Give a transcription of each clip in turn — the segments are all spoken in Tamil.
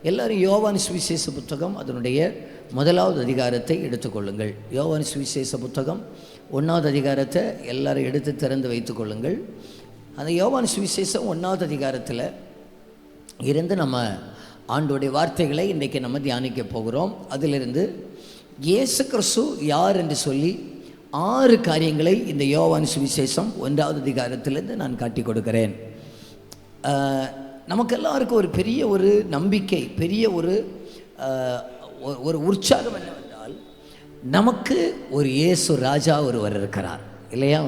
எல்லாரும் யோவான் சுவிசேஷ புத்தகம் அதனுடைய 1வது அதிகாரத்தை எடுத்துக்கொள்ளுங்கள். யோவான் சுவிசேஷ புத்தகம் 1வது அதிகாரத்தை எல்லாரும் எடுத்து திறந்து வைத்துக்கொள்ளுங்கள். அந்த யோவான் சுவிசேஷம் 1வது அதிகாரத்தில் இருந்து நம்ம ஆண்டோடைய வார்த்தைகளை இன்றைக்கி நம்ம தியானிக்க போகிறோம். அதிலிருந்து இயேசு கிறிஸ்து யார் என்று சொல்லி 6 காரியங்களை இந்த யோவான் சுவிசேஷம் 1வது அதிகாரத்திலிருந்து நான் காட்டி கொடுக்கிறேன். நமக்கு எல்லாருக்கும் ஒரு பெரிய ஒரு நம்பிக்கை, பெரிய ஒரு உற்சாகம் என்னவென்றால், நமக்கு ஒரு இயேசு ராஜா ஒருவர் இருக்கிறார் இல்லையா?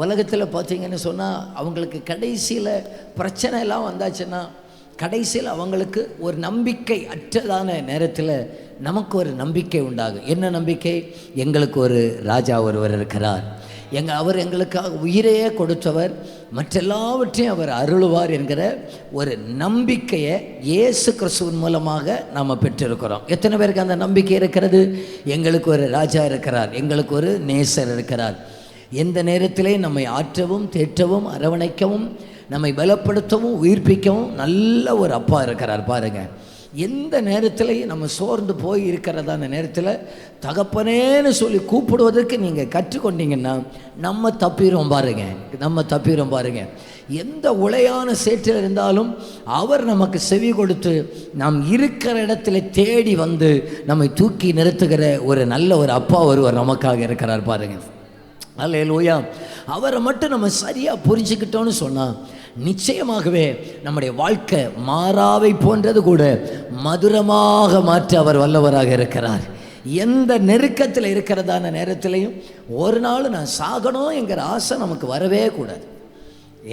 உலகத்தில் பார்த்தீங்கன்னு சொன்னால் அவங்களுக்கு கடைசியில் பிரச்சனை எல்லாம் வந்தாச்சுன்னா, கடைசியில் அவங்களுக்கு ஒரு நம்பிக்கை அற்றதான நேரத்தில் நமக்கு ஒரு நம்பிக்கை உண்டாகும். என்ன நம்பிக்கை? எங்களுக்கு ஒரு ராஜா ஒருவர் இருக்கிறார், அவர் எங்களுக்காக உயிரையே கொடுத்தவர், மற்றெல்லாவற்றையும் அவர் அருளுவார் என்கிற ஒரு நம்பிக்கையை இயேசு கிறிஸ்துவின் மூலமாக நாம் பெற்றிருக்கிறோம். எத்தனை பேருக்கு அந்த நம்பிக்கை இருக்கிறது? எங்களுக்கு ஒரு ராஜா இருக்கிறார், எங்களுக்கு ஒரு நேசர் இருக்கிறார். எந்த நேரத்திலே நம்மை ஆற்றவும் தேற்றவும் அரவணைக்கவும் நம்மை பலப்படுத்தவும் உயிர்ப்பிக்கவும் நல்ல ஒரு அப்பா இருக்கிறார். பாருங்கள், எந்த நேரத்திலையும் நம்ம சோர்ந்து போய் இருக்கிறதான நேரத்தில் தகப்பனேன்னு சொல்லி கூப்பிடுவதற்கு நீங்கள் கற்றுக்கொண்டீங்கன்னா நம்ம தப்பிடுவோம் பாருங்கள். எந்த உளையான சேற்றில் இருந்தாலும் அவர் நமக்கு செவி கொடுத்து நாம் இருக்கிற இடத்துல தேடி வந்து நம்மை தூக்கி நிறுத்துகிற ஒரு நல்ல ஒரு அப்பா ஒருவர் நமக்காக இருக்கிறார். பாருங்கள், அல்லேலூயா. அவரை மட்டும் நம்ம சரியாக புரிஞ்சுக்கிட்டோன்னு சொன்னால் நிச்சயமாகவே நம்முடைய வாழ்க்கை மாறாவை போன்றது கூட மதுரமாக மாற்ற அவர் வல்லவராக இருக்கிறார். எந்த நெருக்கத்தில் இருக்கிறதான நேரத்திலையும் ஒரு நாள் நான் சாகணும் என்கிற ஆசை நமக்கு வரவே கூடாது.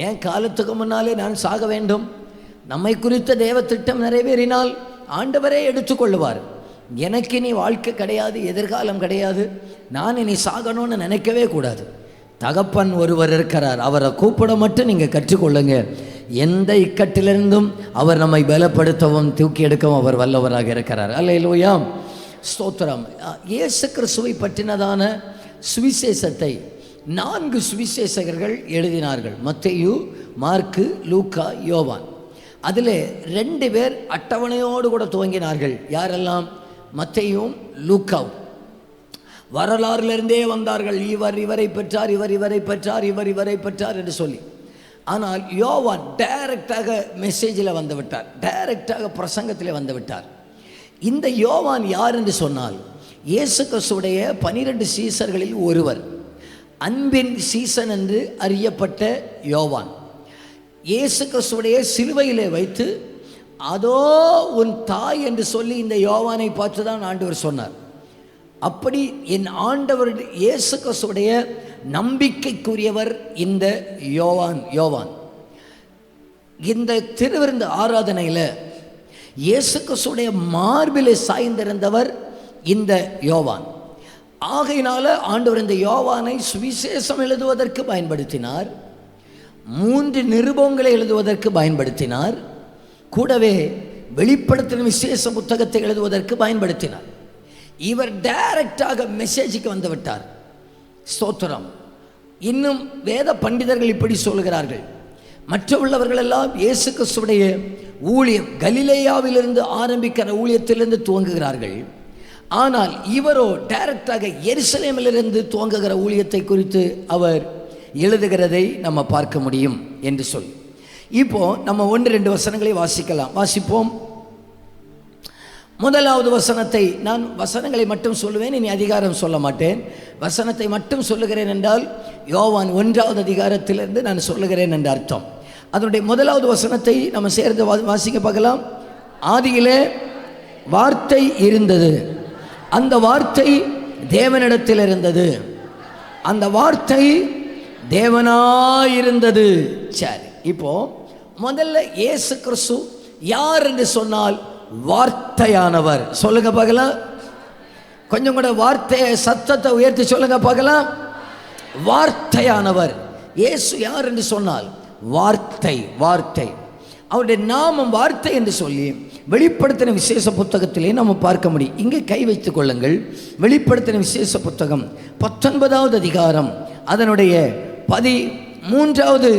ஏன் காலத்துக்கு முன்னாலே நான் சாக வேண்டும்? நம்மை குறித்த தேவ திட்டம் நிறைவேறினால் ஆண்டவரே எடுத்துக்கொள்ளுவார். எனக்கு இனி வாழ்க்கை கிடையாது, எதிர்காலம் கிடையாது, நான் இனி சாகணும்னு நினைக்கவே கூடாது. தகப்பன் ஒருவர் இருக்கிறார், அவரை கூப்பிட மட்டும் நீங்கள் கற்றுக்கொள்ளுங்க. எந்த இக்கட்டிலிருந்தும் அவர் நம்மை பலப்படுத்தவும் தூக்கி எடுக்கவும் அவர் வல்லவராக இருக்கிறார். அல்லேலூயா, ஸ்தோத்திரம். இயேசு கிறிஸ்துவை பற்றினதான சுவிசேஷத்தை 4 சுவிசேஷகர்கள் எழுதினார்கள். மத்தேயு, மார்க்கு, லூக்கா, யோவான். அதில் 2 பேர் அட்டவணையோடு கூட துவங்கினார்கள். யாரெல்லாம்? மத்தேயும் லூக்காவும். வரலாறுலேருந்தே வந்தார்கள். இவரை பெற்றார், இவரை பெற்றார், இவரை பெற்றார் என்று சொல்லி. ஆனால் யோவான் டைரக்டாக மெசேஜில் வந்து விட்டார், டைரக்டாக பிரசங்கத்தில் வந்து விட்டார். இந்த யோவான் யார் என்று சொன்னால், இயேசு கிறிஸ்துவுடைய 12 சீசர்களில் ஒருவர், அன்பின் சீசன் என்று அறியப்பட்ட யோவான். இயேசு கிறிஸ்துவுடைய சிலுவையிலே வைத்து அதோ உன் தாய் என்று சொல்லி இந்த யோவானை பார்த்து தான் ஆண்டவர் சொன்னார். அப்படி என் ஆண்டவர் இயேசு கிறிஸ்துவுடைய நம்பிக்கைக்குரியவர் இந்த யோவான். இந்த திருவிருந்து ஆராதனையில் இயேசு கிறிஸ்துவுடைய மார்பிலே சாய்ந்திருந்தவர் இந்த யோவான். ஆகையினால ஆண்டவர் இந்த யோவானை சுவிசேஷம் எழுதுவதற்கு பயன்படுத்தினார், 3 நிருபங்களை எழுதுவதற்கு பயன்படுத்தினார், கூடவே வெளிப்படுத்தின விசேஷ புத்தகத்தை எழுதுவதற்கு பயன்படுத்தினார். இவர் டைரக்டாக மெசேஜுக்கு வந்து விட்டார். ஸ்தோத்திரம். இன்னும் வேத பண்டிதர்கள் இப்படி சொல்கிறார்கள், மற்ற உள்ளவர்கள் எல்லாம் இயேசு கிறிஸ்துவுடைய ஊழியம் கலிலேயாவிலிருந்து ஆரம்பிக்கிற ஊழியத்திலிருந்து துவங்குகிறார்கள். ஆனால் இவரோ டைரக்டாக எருசலேமிலிருந்து துவங்குகிற ஊழியத்தை குறித்து அவர் எழுதுகிறதை நம்ம பார்க்க முடியும் என்று சொல்லி, இப்போ நம்ம 1-2 வசனங்களை வாசிப்போம். 1வது வசனத்தை, நான் வசனங்களை மட்டும் சொல்லுவேன், இனி அதிகாரம் சொல்ல மாட்டேன். வசனத்தை மட்டும் சொல்லுகிறேன் என்றால் யோவான் 1வது அதிகாரத்திலிருந்து நான் சொல்லுகிறேன் என்ற அர்த்தம். அதனுடைய 1வது வசனத்தை நம்ம சேர்ந்து வாசிக்க பார்க்கலாம். ஆதியிலே வார்த்தை இருந்தது, அந்த வார்த்தை தேவனிடத்தில் இருந்தது, அந்த வார்த்தை தேவனாயிருந்தது. சரி, இப்போ முதல்ல இயேசு கிறிஸ்து யார் என்று சொன்னால் வார்த்தையானவர். சொல்லுங்க பார்க்கலாம், கொஞ்சம் கூட வார்த்தையை சத்தத்தை உயர்த்தி சொல்லுங்க பார்க்கலாம். வார்த்தையானவர் இயேசு யார் என்று சொன்னால் வார்த்தை. அவருடைய நாமம் வார்த்தை என்று சொல்லி வெளிப்படுத்தின விசேஷ புத்தகத்திலே நம்ம பார்க்க முடியும். இங்கே கை வைத்துக் கொள்ளுங்கள். வெளிப்படுத்தின விசேஷ புத்தகம் 19வது அதிகாரம் அதனுடைய 13வது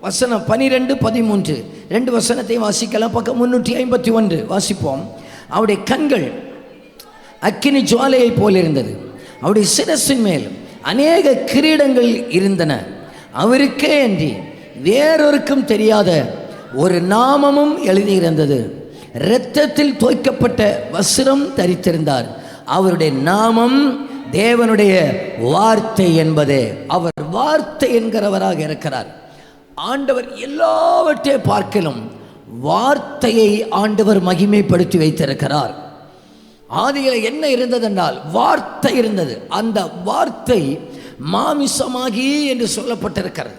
வசனம் 12, 13 2 வசனத்தையும் வாசிக்கலாம். பக்கம் 351 வாசிப்போம். அவருடைய கண்கள் அக்கினி ஜுவாலையை போல் இருந்தது. அவருடைய சிரசின் மேல் அநேக கிரீடங்கள் இருந்தன. அவருக்கே அன்றி வேறொருக்கும் தெரியாத ஒரு நாமமும் எழுதியிருந்தது. இரத்தத்தில் தோய்க்கப்பட்ட வஸ்திரம் தரித்திருந்தார். அவருடைய நாமம் தேவனுடைய வார்த்தை என்பதே. அவர் வார்த்தை என்கிறவராக இருக்கிறார். ஆண்டவர் எல்லாவற்றை பார்க்கலும் வார்த்தையை ஆண்டவர் மகிமைப்படுத்தி வைத்திருக்கிறார். ஆதியில் என்ன இருந்தது என்றால் வார்த்தை இருந்தது. அந்த வார்த்தை மாமிசமாகி என்று சொல்லப்பட்டிருக்கிறது.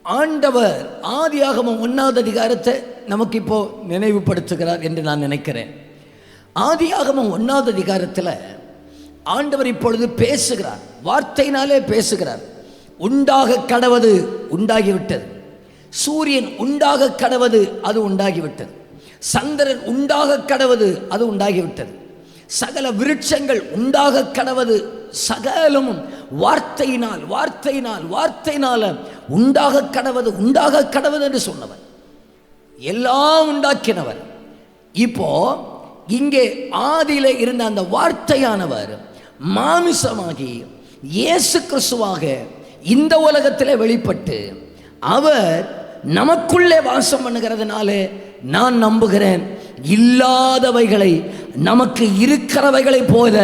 ஆண்டவர் ஆதியாகமம் 1வது அதிகாரத்தை நமக்கு இப்போ நினைவுபடுத்துகிறார் என்று நான் நினைக்கிறேன். ஆதியாகமம் 1வது அதிகாரத்தில் ஆண்டவர் இப்பொழுது பேசுகிறார். வார்த்தையினாலே பேசுகிறார். உண்டாக கடவது உண்டாகிவிட்டது. சூரியன் உண்டாக கடவது அது உண்டாகிவிட்டது. சந்திரன் உண்டாக கடவது அது உண்டாகிவிட்டது. சகல விருட்சங்கள் உண்டாக கடவது சகலமும் வார்த்தையினால் வார்த்தையினால் வார்த்தையினால உண்டாக கடவது உண்டாக கடவது என்று சொன்னவர், எல்லாம் உண்டாக்கினவர். இப்போ இங்கே ஆதியில இருந்த அந்த வார்த்தையானவர் மாமிசமாகி இயேசு கிறிஸ்துவாக இந்த உலகத்தில் வெளிப்பட்டு அவர் நமக்குள்ளே வாசம் பண்ணுகிறதுனாலே நான் நம்புகிறேன், இல்லாதவைகளை நமக்கு இருக்கிறவைகளை போல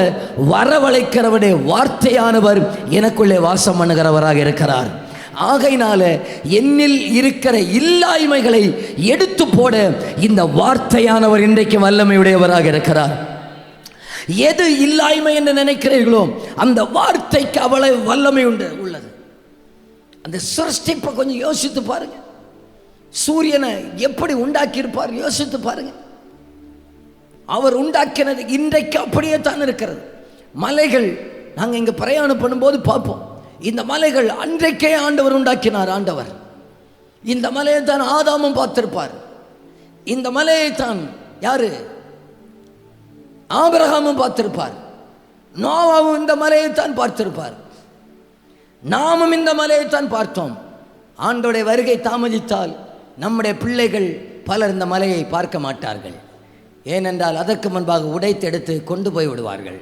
வரவழைக்கிறவருடைய வார்த்தையானவர் எனக்குள்ளே வாசம் பண்ணுகிறவராக இருக்கிறார். ஆகையினால என்னில் இருக்கிற இல்லாய்மைகளை எடுத்து போட இந்த வார்த்தையானவர் இன்றைக்கு வல்லமையுடையவராக இருக்கிறார். எது இல்லாய்மை என்று நினைக்கிறீர்களோ அந்த வார்த்தைக்கு அவ்வளவு வல்லமை உள்ளது. அந்த சிருஷ்டிப்பை கொஞ்சம் யோசித்து பாருங்க. சூரியனை எப்படி உண்டாக்கி இருப்பார் யோசித்து பாருங்க. அவர் உண்டாக்கினது இன்றைக்கு அப்படியே தான் இருக்கிறது. மலைகள் நாங்கள் இங்கே பிரயாணம் பண்ணும்போது பார்ப்போம். இந்த மலைகள் அன்றைக்கே ஆண்டவர் உண்டாக்கினார். ஆண்டவர் இந்த மலையை தான் ஆதாமும் பார்த்திருப்பார். இந்த மலையை தான் யாரு ஆபிரகாமும் பார்த்திருப்பார். நோவாவும் இந்த மலையை தான் பார்த்திருப்பார். நாமும் இந்த மலையை தான் பார்த்தோம். ஆண்டோடைய வருகை தாமதித்தால் நம்முடைய பிள்ளைகள் பலர் இந்த மலையை பார்க்க மாட்டார்கள். ஏனென்றால் அதற்கு முன்பாக உடைத்து எடுத்து கொண்டு போய் விடுவார்கள்.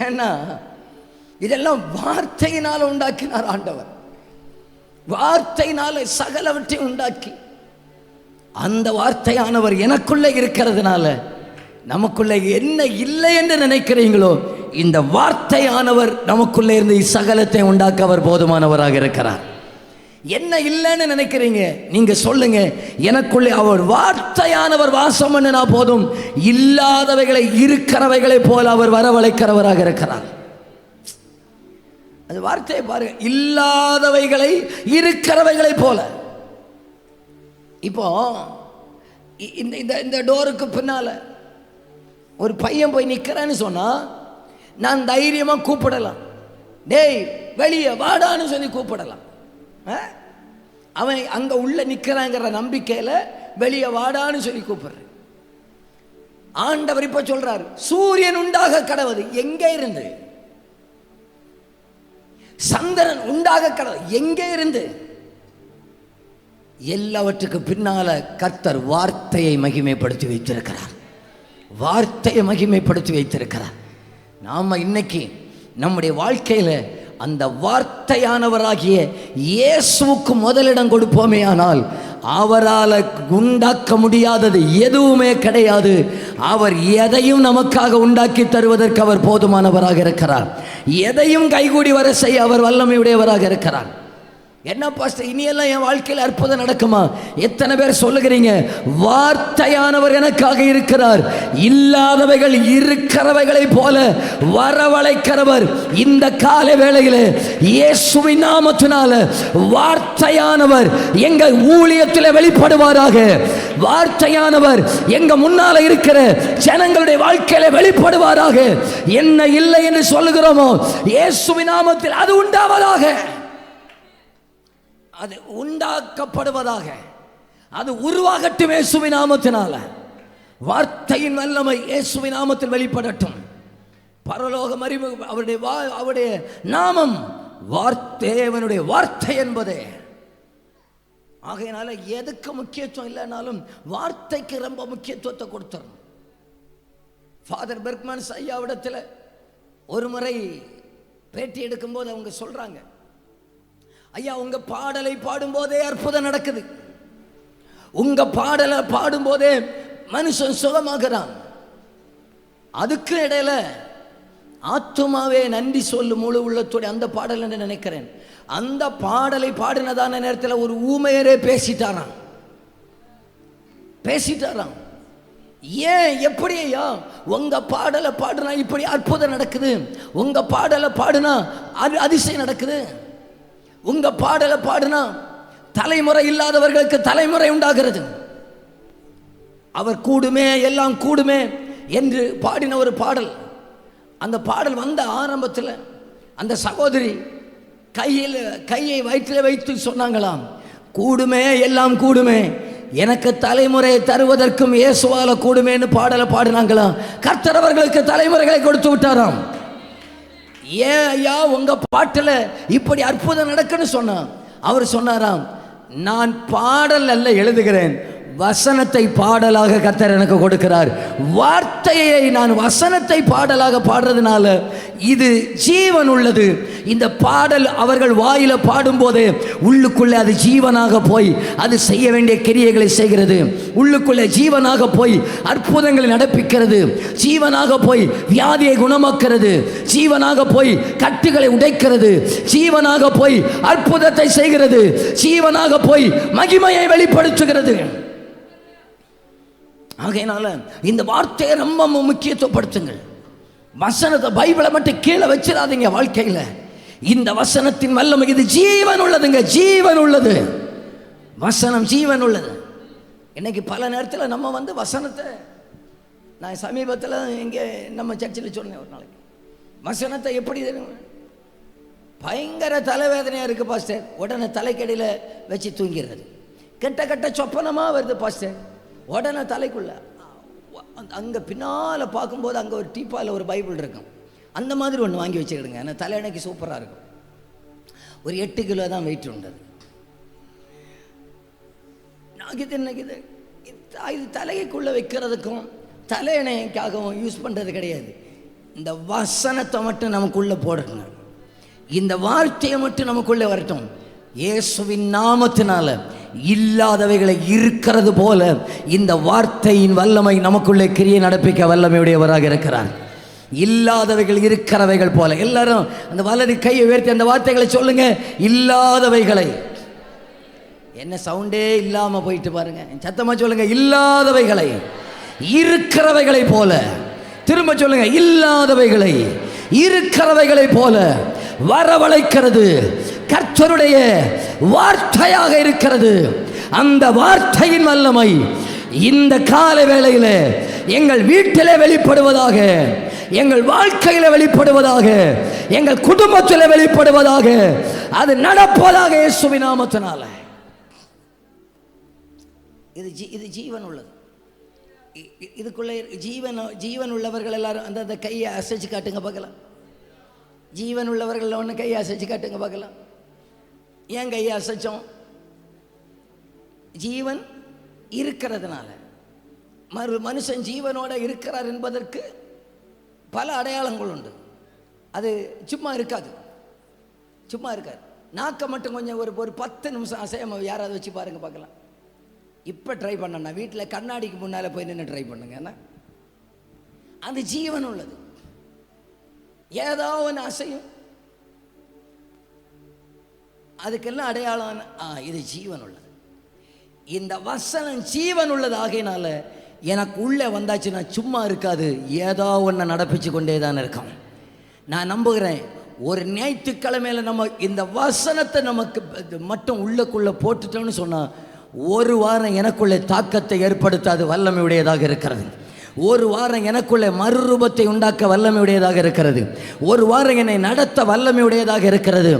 ஏன்னா இதெல்லாம் வார்த்தையினால் உண்டாக்கினார் ஆண்டவர். வார்த்தையினால சகலவற்றை உண்டாக்கி அந்த வார்த்தையானவர் எனக்குள்ளே இருக்கிறதுனால நமக்குள்ளே என்ன இல்லை என்று நினைக்கிறீங்களோ இந்த வார்த்தையானவர் நமக்குள்ளே இருந்து சகலத்தை உண்டாக்க அவர் போதுமானவராக இருக்கிறார். என்ன இல்லைன்னு நினைக்கிறீங்க நீங்க சொல்லுங்க. எனக்குள்ளே அவர் வார்த்தையானவர் வாசம் பண்ணினா போதும், இல்லாதவைகளை இருக்கிறவைகளை போல அவர் வரவழைக்கிறவராக இருக்கிறார். அது வார்த்தையை பாருங்க. இல்லாதவைகளை இருக்கிறவைகளை போல. இப்போ இந்த டோருக்கு பின்னால ஒரு பையன் போய் நிற்கிறான்னு சொன்னா நான் தைரியமா கூப்பிடலாம். டேய் வெளியே வாடான்னு சொல்லி கூப்பிடலாம். அவன் அங்க உள்ள நிற்கிறாங்கிற நம்பிக்கையில வெளியே வாடான்னு சொல்லி கூப்பிடுறேன். ஆண்டவர் இப்ப சொல்றார் சூரியன் உண்டாக கடவுது எங்கே இருந்து, சந்திரன் உண்டாக கடவுது எங்கே இருந்து. எல்லாவற்றுக்கு பின்னால கர்த்தர் வார்த்தையை மகிமைப்படுத்தி வைத்திருக்கிறார். வார்த்தையை மகிமைப்படுத்தி வைத்திருக்கிறார். நாம இன்னைக்கு நம்முடைய வாழ்க்கையில அந்த வார்த்தையானவராகிய இயேசுவுக்கு முதலிடம் கொடுப்போமே ஆனால் அவரால் உண்டாக்க முடியாதது எதுவுமே கிடையாது. அவர் எதையும் நமக்காக உண்டாக்கி தருவதற்கு அவர் போதுமானவராக இருக்கிறார். எதையும் கைகூடி வர செய்ய அவர் வல்லமையுடையவராக இருக்கிறார். என்ன பாஸ்டர் இனியெல்லாம் என் வாழ்க்கையில் அற்புதம் நடக்குமா? எத்தனை பேர் சொல்லுகிறீங்க வார்த்தையானவர் எனக்காக இருக்கிறார், இல்லாதவைகள் இருக்கிறவைகளை போல வரவழைக்கிறவர். இந்த கால வேளையில் இயேசுவின் நாமத்தினால வார்த்தையானவர் எங்க ஊழியத்தில் வெளிப்படுவாராக. வார்த்தையானவர் எங்க முன்னால இருக்கிற ஜனங்களுடைய வாழ்க்கையில வெளிப்படுவாராக. என்ன இல்லை என்று சொல்லுகிறோமோ இயேசுவின் நாமத்தில் அது உண்டாவதாக, அது உண்டாக்கப்படுவதாக, அது உருவாகட்டும் இயேசுவின் நாமத்தினால. வார்த்தையின் வல்லமை இயேசுவின் நாமத்தில் வெளிப்படட்டும். பரலோகம் அவருடைய நாமம் தேவனுடைய வார்த்தை என்பதே. ஆகையினால எதுக்கு முக்கியத்துவம் இல்லைனாலும் வார்த்தைக்கு ரொம்ப முக்கியத்துவத்தை கொடுத்துறோம். ஃபாதர் பெர்க்மன்ஸ் ஐயாவிடத்தில் ஒரு முறை பேட்டி எடுக்கும்போது அவங்க சொல்றாங்க, ஐயா உங்க பாடலை பாடும்போதே அற்புதம் நடக்குது, உங்க பாடலை பாடும்போதே மனுஷன் சுகமாகிறான். அதுக்கு இடையில ஆத்துமாவே நன்றி சொல்லும் முழு உள்ளத்தோட அந்த பாடல் என்று நினைக்கிறேன். அந்த பாடலை பாடினதான நேரத்தில் ஒரு ஊமையரே பேசிட்டாராம். ஏன் எப்படி ஐயா உங்க பாடலை பாடுனா இப்படி அற்புதம் நடக்குது, உங்க பாடலை பாடுனா அதிசயம் நடக்குது, உங்க பாடலை பாடுனா தலைமுறை இல்லாதவர்களுக்கு தலைமுறை உண்டாகிறது, அவர் கூடுமே எல்லாம் கூடுமே என்று பாடின ஒரு பாடல். அந்த பாடல் வந்த ஆரம்பத்தில் அந்த சகோதரி கையை வயிற்றில் வைத்து சொன்னாங்களாம், கூடுமே எல்லாம் கூடுமே, எனக்கு தலைமுறையை தருவதற்கும் இயேசுவால கூடுமேன்னு பாடலை பாடினாங்களாம். கர்த்தர் அவர்களுக்கு தலைமுறைகளை கொடுத்து விட்டாராம். ஏன் ஐயா உங்க பாட்டில் இப்படி அற்புதம் நடக்குன்னு சொன்னான். அவர் சொன்னாராம், நான் பாடல் அல்ல எழுதுகிறேன், வசனத்தை பாடலாக கர்த்தர் எனக்கு கொடுக்கிறார். வார்த்தையை நான் வசனத்தை பாடலாக பாடுறதுனால இது ஜீவன் உள்ளது. இந்த பாடல் அவர்கள் வாயில பாடும்போது உள்ளுக்குள்ளே அது ஜீவனாக போய் அது செய்ய வேண்டிய கிரியைகளை செய்கிறது. உள்ளுக்குள்ளே ஜீவனாக போய் அற்புதங்களை நடப்பிக்கிறது, ஜீவனாக போய் வியாதியை குணமாக்கிறது, ஜீவனாக போய் கட்டுகளை உடைக்கிறது, ஜீவனாக போய் அற்புதத்தை செய்கிறது, ஜீவனாக போய் மகிமையை வெளிப்படுத்துகிறது. ஆகையினால இந்த வார்த்தையை ரொம்ப முக்கியத்துவப்படுத்துங்கள். வசனத்தை பைபிளை மட்டும் கீழே வச்சிடாதீங்க. வாழ்க்கையில் இந்த வசனத்தின் வல்லமை, இது ஜீவன் உள்ளதுங்க, ஜீவன் உள்ளது. வசனம் ஜீவன் உள்ளது. இன்னைக்கு பல நேரத்தில் நம்ம வசனத்தை, நான் சமீபத்தில் இங்கே நம்ம சர்ச்சில் சொன்னேன் ஒரு நாளைக்கு, வசனத்தை எப்படி பயங்கர தலைவேதனையாக இருக்குது பாஸ்டர், உடனே தலைக்கடியில் வச்சு தூங்கிடுறது, கெட்ட சொப்பனமாக வருது பாஸ்டர், உடனே தலைக்குள்ள அங்கே பின்னால் பார்க்கும்போது அங்கே ஒரு டீப்பாவில் ஒரு பைபிள் இருக்கும், அந்த மாதிரி ஒன்று வாங்கி வச்சுக்கிடுங்க. ஏன்னா தலையணைக்கு சூப்பராக இருக்கும். ஒரு 8 கிலோ தான் வெயிட் உண்டது. இது தலைக்குள்ளே வைக்கிறதுக்கும் தலையணைக்காகவும் யூஸ் பண்ணுறது கிடையாது. இந்த வசனத்தை மட்டும் நமக்குள்ளே போடுங்க, இந்த வார்த்தையை மட்டும் நமக்குள்ளே வரட்டும். இயேசுவின் நாமத்தினால இல்லாதவைகளை இருக்கிறது போல இந்த வார்த்தையின் வல்லமை நமக்குள்ளே கிரியை நடப்பிக்க வல்லமையுடையவராக இருக்கிறார். இல்லாதவைகள் இருக்கிறவைகள் போல. எல்லாரும் அந்த வலது கையை உயர்த்தி அந்த வார்த்தைகளை சொல்லுங்க. இல்லாதவைகளை, என்ன சவுண்டே இல்லாம போயிட்டு பாருங்க, சத்தமா சொல்லுங்க. இல்லாதவைகளை இருக்கிறவைகளை போல. திரும்ப சொல்லுங்க. இல்லாதவைகளை இருக்கிறவைகளை போல வரவழைக்கிறது கர்த்தருடைய வார்த்தையாக இருக்கிறது. அந்த வார்த்தையின் வல்லமை இந்த கால வேளையில் எங்கள் வீட்டிலே வெளிப்படுவதாக, எங்கள் வாழ்க்கையில் வெளிப்படுவதாக, எங்கள் குடும்பத்தில் வெளிப்படுவதாக, அது நடப்பதாக இயேசுவின் நாமத்தினால. இது ஜீவன் உள்ளது. இதுக்குள்ளே ஜீவன் உள்ளவர்கள் எல்லாரும் அந்த கையை அசைச்சு காட்டுங்க பார்க்கலாம். ஜீவன் உள்ளவர்கள் ஒன்று கையை அசைச்சு காட்டுங்க பார்க்கலாம். ஏன் கையை அசைச்சோம்? ஜீவன் இருக்கிறதுனால. மனுஷன் ஜீவனோட இருக்கிறார் என்பதற்கு பல அடையாளங்கள் உண்டு. அது சும்மா இருக்காது. நாக்கை மட்டும் கொஞ்சம் ஒரு 10 நிமிஷம் அசையாம யாராவது வச்சு பாருங்க பார்க்கலாம். இப்போ ட்ரை பண்ணா வீட்டில் கண்ணாடிக்கு முன்னால் போய் நின்று ட்ரை பண்ணுங்க. அது ஜீவன் உள்ளது. ஏதோ ஒன்று அசையும், அதுக்கெல்லாம் அடையாளம். இது ஜீவன் உள்ளது. இந்த வசனம் ஜீவன் உள்ளது. ஆகையினால எனக்கு உள்ளே வந்தாச்சுன்னா சும்மா இருக்காது, ஏதோ ஒன்று நடப்பிச்சு கொண்டே தான் இருக்கும். நான் நம்புகிறேன் ஒரு ஞாயிற்றுக்கிழமையில் நம்ம இந்த வசனத்தை நமக்கு மட்டும் உள்ளுக்குள்ளே போட்டுட்டோம்னு சொன்னால் ஒரு வாரம் எனக்குள்ளே தாக்கத்தை ஏற்படுத்தாது வல்லமை உடையதாக இருக்கிறது. ஒரு வாரம் எனக்குள்ளே மறுரூபத்தை உண்டாக்க வல்லமையுடையதாக இருக்கிறது. ஒரு வாரம் என்னை நடத்த வல்லமையுடையதாக இருக்கிறது.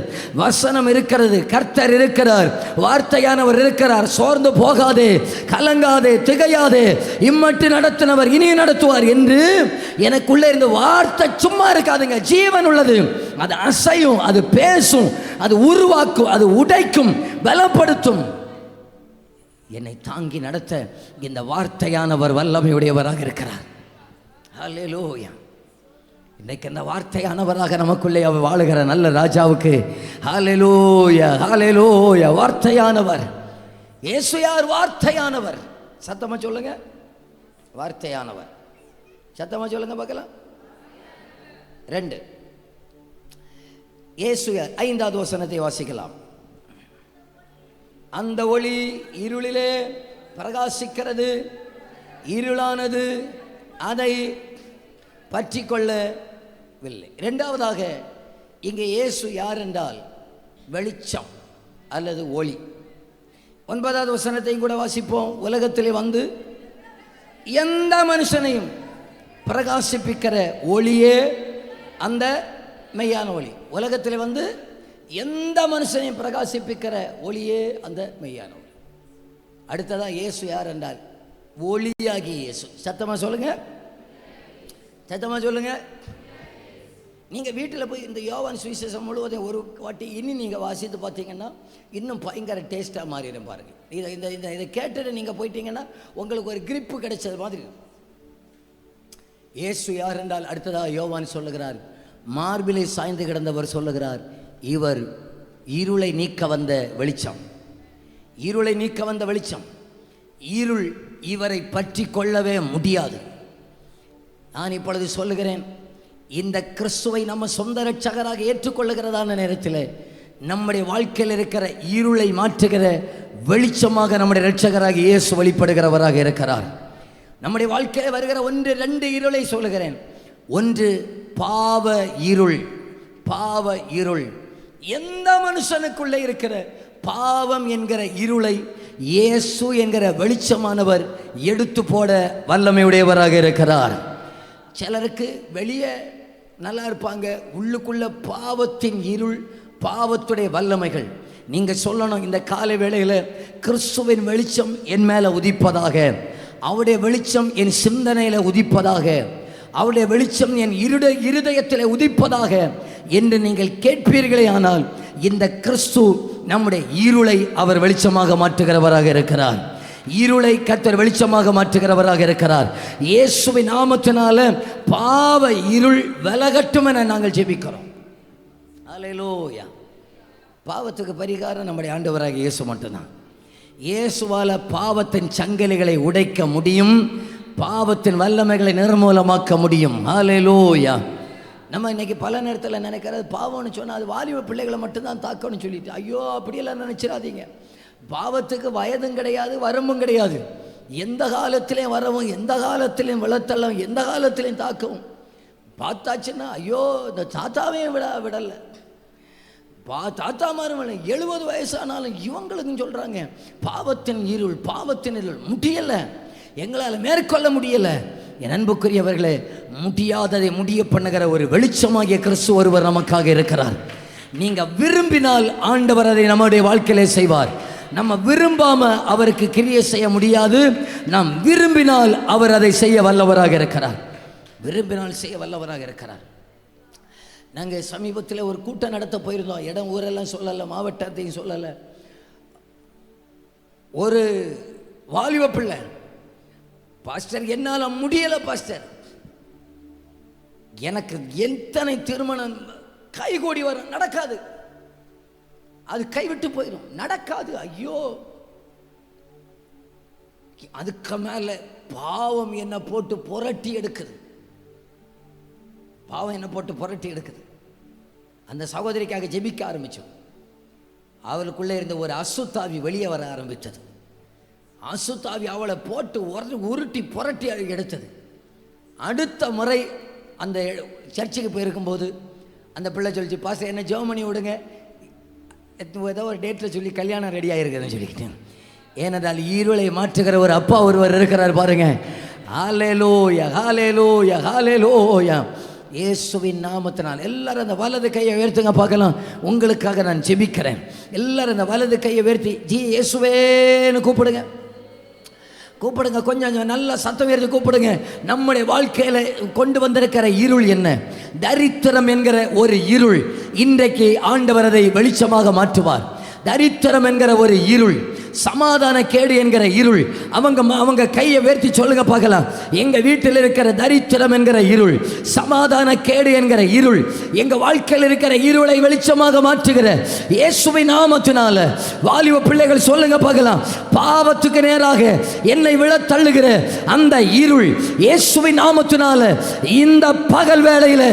வசனம் இருக்கிறது, கர்த்தர் இருக்கிறார், வார்த்தையானவர் இருக்கிறார். சோர்ந்து போகாதே, கலங்காதே, திகையாதே, இம்மட்டு நடத்தினவர் இனி நடத்துவார் என்று எனக்குள்ளே இருந்து வார்த்தை சும்மா இருக்காதுங்க. ஜீவன் உள்ளது, அது அசையும், அது பேசும், அது உருவாக்கும், அது உடைக்கும், பலப்படுத்தும். என்னை தாங்கி நடத்த இந்த வார்த்தையானவர் வல்லமையுடையவராக இருக்கிறார். ஹல்லேலூயா. இன்றைக்கு அந்த வார்த்தையானவராக நமக்குள்ளே அவர் வாழுகிற நல்ல ராஜாவுக்கு ஹல்லேலூயா, ஹல்லேலூயா. வார்த்தையானவர் இயேசு யார்? வார்த்தையானவர். சத்தமா சொல்லுங்க, வார்த்தையானவர். சத்தமா சொல்லுங்க பார்க்கலாம். 2 இயேசு 5வது வசனத்தை வாசிக்கலாம். அந்த ஒளி இருளிலே பிரகாசிக்கிறது, இருளானது அதை பற்றி கொள்ளவில்லை. 2வதாக இங்கே இயேசு யார் என்றால் வெளிச்சம் அல்லது ஒளி. 9வது வசனத்தையும் கூட வாசிப்போம். உலகத்திலே வந்து எந்த மனுஷனையும் பிரகாசிப்பிக்கிற ஒளியே அந்த மெய்யான ஒளி. உலகத்தில் வந்து எந்த மனுஷனையும் பிரகாசிப்பிக்கிற ஒளியே அந்த மெய்யான ஒளி. அடுத்ததான் இயேசு யார் என்றால் ஒளியாகிய இயேசு. சத்தமா சொல்லுங்க, சத்தமா சொல்லுங்க. நீங்கள் வீட்டில் போய் இந்த யோவான் சுவிசேஷம் முழுவதும் ஒரு வாட்டி இன்னும் நீங்கள் வாசித்து பார்த்தீங்கன்னா இன்னும் பயங்கர டேஸ்ட்டாக மாறிடும் பாருங்கள். இதை கேட்டுட்டு நீங்கள் போயிட்டீங்கன்னா உங்களுக்கு ஒரு கிரிப்பு கிடைச்சது மாதிரி. இயேசு யார் என்றால் அடுத்ததாக யோவான் சொல்லுகிறார், மார்பிலை சாய்ந்து கிடந்தவர் சொல்லுகிறார், இவர் இருளை நீக்க வந்த வெளிச்சம். இருளை நீக்க வந்த வெளிச்சம். இருள் இவரை பற்றி கொள்ளவே முடியாது. நான் இப்பொழுது சொல்லுகிறேன், இந்த கிறிஸ்துவை நம்ம சொந்த இரட்சகராக ஏற்றுக்கொள்ளுகிறதான நேரத்தில் நம்முடைய வாழ்க்கையில் இருக்கிற இருளை மாற்றுகிற வெளிச்சமாக நம்முடைய இரட்சகராக இயேசு வெளிப்படுகிறவராக இருக்கிறார். நம்முடைய வாழ்க்கையில் வருகிற 1-2 இருளை சொல்லுகிறேன். 1 பாவ இருள். பாவ இருள். எந்த மனுஷனுக்குள்ளே இருக்கிற பாவம் என்கிற இருளை இயேசு என்கிற வெளிச்சமானவர் எடுத்து போட வல்லமையுடையவராக இருக்கிறார். சிலருக்கு வெளியே நல்லா இருப்பாங்க, உள்ளுக்குள்ள பாவத்தின் இருள், பாவத்துடைய வல்லமைகள். நீங்கள் சொல்லணும், இந்த காலை வேளையில் கிறிஸ்துவின் வெளிச்சம் என் மேலே உதிப்பதாக, அவருடைய வெளிச்சம் என் சிந்தனையில் உதிப்பதாக, அவருடைய வெளிச்சம் என் இருதயத்தில் உதிப்பதாக என்று நீங்கள் கேட்பீர்களே. ஆனால் இந்த கிறிஸ்து நம்முடைய இருளை அவர் வெளிச்சமாக மாற்றுகிறவராக இருக்கிறார். இருளை கர்த்தர் வெளிச்சமாக மாற்றுகிறவராக இருக்கிறார். இயேசுவின் நாமத்தினால பாவ இருள் விலகட்டும் என நாங்கள் ஜெபிக்கிறோம். அல்லேலூயா. பாவத்துக்கு பரிகாரம் நம்முடைய ஆண்டவராக இயேசு மட்டும்தான். இயேசுவால பாவத்தின் சங்கிலிகளை உடைக்க முடியும், பாவத்தின் வல்லமைகளை நிர்மூலமாக்க முடியும். அல்லேலூயா. நம்ம இன்னைக்கு பல நேரத்தில் நினைக்கிறது, பாவம்னு சொன்னால் அது வாலிப பிள்ளைகளை மட்டும்தான் தாக்கணும்னு சொல்லிட்டு. ஐயோ, அப்படியெல்லாம் நினைச்சிடாதீங்க. பாவத்துக்கு வயதும் கிடையாது, வரம்பும் கிடையாது. எந்த காலத்திலையும் வரவும், எந்த காலத்திலையும் விளத்தலும், எந்த காலத்திலையும் தாக்கவும். பார்த்தாச்சுன்னா ஐயோ, இந்த தாத்தாவையும் விடலை, தாத்தா மாறும் 70 வயசானாலும் இவங்களுக்கும் சொல்கிறாங்க பாவத்தின் இருள், பாவத்தின் இருள் முடியலை, எங்களால் மேற்கொள்ள முடியலை. என் அன்புக்குரியவர்களே, முடியாததை முடிய பண்ணுகிற ஒரு வெளிச்சமாகிய கிறிஸ்து ஒருவர் நமக்காக இருக்கிறார். நீங்கள் விரும்பினால் ஆண்டவர் அதை நம்முடைய வாழ்க்கையிலே செய்வார். நம்ம விரும்பாம அவருக்கு கிரியை செய்ய முடியாது. நாம் விரும்பினால் அவர் அதை செய்ய வல்லவராக இருக்கிறார். விரும்பினால் செய்ய வல்லவராக இருக்கிறார். நாங்கள் சமீபத்தில் ஒரு கூட்டம் நடத்த போயிருந்தோம். இடம் ஊரெல்லாம் சொல்லலை, மாவட்டத்தையும் சொல்லலை. ஒரு வாலிப பிள்ளை, பாஸ்டர் என்னால் முடியலை பாஸ்டர், எனக்கு எத்தனை திருமணம் கைகூடி வரும், நடக்காது, அது கைவிட்டு போயிடும், நடக்காது. ஐயோ, அதுக்கு மேல பாவம் என்ன போட்டு புரட்டி எடுக்குது, பாவம் என்ன போட்டு புரட்டி எடுக்குது. அந்த சகோதரிக்காக ஜெபிக்க ஆரம்பித்தோம். அவளுக்குள்ளே இருந்த ஒரு அசுத்தாவி வெளியே வர ஆரம்பித்தது. அசுத்தாவி அவளை போட்டு உருட்டி புரட்டி எடுத்தது. அடுத்த முறை அந்த சர்ச்சுக்கு போயிருக்கும்போது அந்த பிள்ளை சொல்லிச்சு, பாஸ்டர் என்ன ஜெபம் பண்ணி விடுங்க, ஏதோ ஒரு டேட்டில் சொல்லி கல்யாணம் ரெடி ஆகிருக்குதுன்னு சொல்லிக்கிட்டேன். ஏனென்றால் இருளை மாற்றுகிற ஒரு அப்பா ஒருவர் இருக்கிறார் பாருங்க. ஹல்லேலூயா, ஹல்லேலூயா, ஹல்லேலூயா. இயேசுவின் நாமத்தினால் எல்லாரும் அந்த வலது கையை உயர்த்துங்க பார்க்கலாம். உங்களுக்காக நான் ஜெபிக்கிறேன். எல்லாரும் அந்த வலது கையை உயர்த்தி இயேசுவேன்னு கூப்பிடுங்க. கூப்பிடுங்க, கொஞ்சம் நல்ல சத்தம் உயர்த்தி கூப்பிடுங்க. நம்முடைய வாழ்க்கையில் கொண்டு வந்திருக்கிற இருள் என்ன? தரித்திரம் என்கிற ஒரு இருள். இன்றைக்கு ஆண்டவர் அதை வெளிச்சமாக மாற்றுவார். தரித்திரம் என்கிற ஒரு இருள், சமாதான கேடு என்கிற இருள். அவங்க கையை உயர்த்தி சொல்லுங்க பார்க்கலாம். எங்க வீட்டில் இருக்கிற தரித்திரம் என்கிற இருள், சமாதான கேடு என்கிற இருள், எங்க வாழ்க்கையில் இருக்கிற இருளை வெளிச்சமாக மாற்றுகிற இயேசுவின் நாமத்தினால வாலிப பிள்ளைகள் சொல்லுங்க பார்க்கலாம். பாவத்துக்கு நேராக என்னை விழ தள்ளுகிற அந்த இருள் இயேசுவின் நாமத்தினால இந்த பகல் வேளையில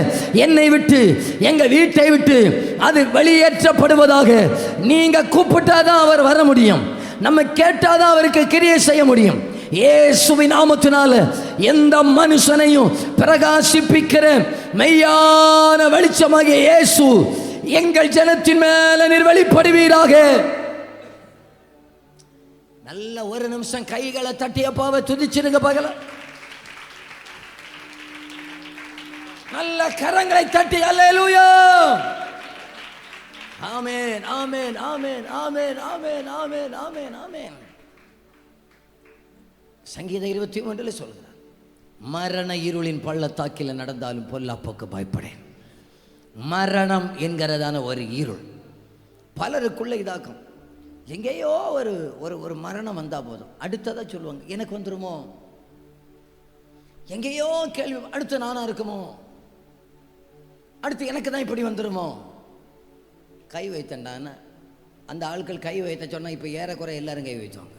என்னை விட்டு, எங்க வீட்டை விட்டு அது வெளியேற்றப்படுவதாக. நீங்க கூப்பிட்டாதான் அவர் வர முடியும். நம்ம கேட்டாதான் அவருக்கு கிரியை செய்ய முடியும். இயேசுவின் நாமத்தினால எந்த மனுஷனையும் பிரகாசிப்பிக்கிற மெய்யான வெளிச்சமாகிய இயேசு எங்கள் ஜனத்தின் மேல நீர் வெளிப்படுவீராக. நல்ல ஒரு நிமிஷம் கைகளை தட்டியப்பாவை துதிச்சிருங்க பகல. நல்ல கரங்களை தட்டி அல்லேலூயா. ஆமென், ஆமென், ஆமென், ஆமென், ஆமென், ஆமென், ஆமென், ஆமென். சங்கீதம் 23 சொல்கிறார், மரண இருளின் பள்ளத்தாக்கில் நடந்தாலும் பொல்லாப்புக்கு பயப்படேன். மரணம் என்கிறதான ஒரு இருள் பலருக்குள்ள இதாக்கும். எங்கேயோ ஒரு ஒரு மரணம் வந்தால் போதும் அடுத்ததாக சொல்லுவாங்க, எனக்கு வந்துருமோ. எங்கேயோ கேள்வி, அடுத்து நானா இருக்குமோ, அடுத்து எனக்கு தான் இப்படி வந்துருமோ. கை வைத்தண்டான்னு அந்த ஆட்கள் கை வைத்த சொன்னால் இப்போ ஏறக்குறை எல்லாரும் கை வைத்தாங்க.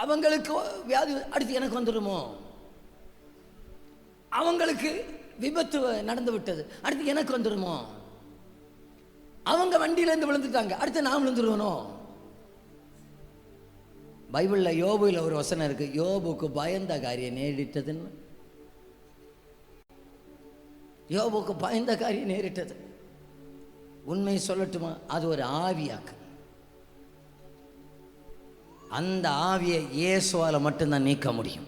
அவங்களுக்கு வியாதி, அடுத்து எனக்கு வந்துடுமோ. அவங்களுக்கு விபத்து நடந்து விட்டது, அடுத்து எனக்கு வந்துடுமோ. அவங்க வண்டியிலேருந்து விழுந்துட்டாங்க, அடுத்து நான் விழுந்துருவனும். பைபிளில் யோபுல ஒரு வசனம் இருக்கு, யோபுக்கு பயந்த காரியம் நேரிட்டதுன்னு. யோபுக்கு பயந்த காரியம் நேரிட்டது. உண்மை சொல்லட்டுமா, அது ஒரு ஆவியாக்கு. அந்த ஆவியை இயேசுவால மட்டும்தான் நீக்க முடியும்.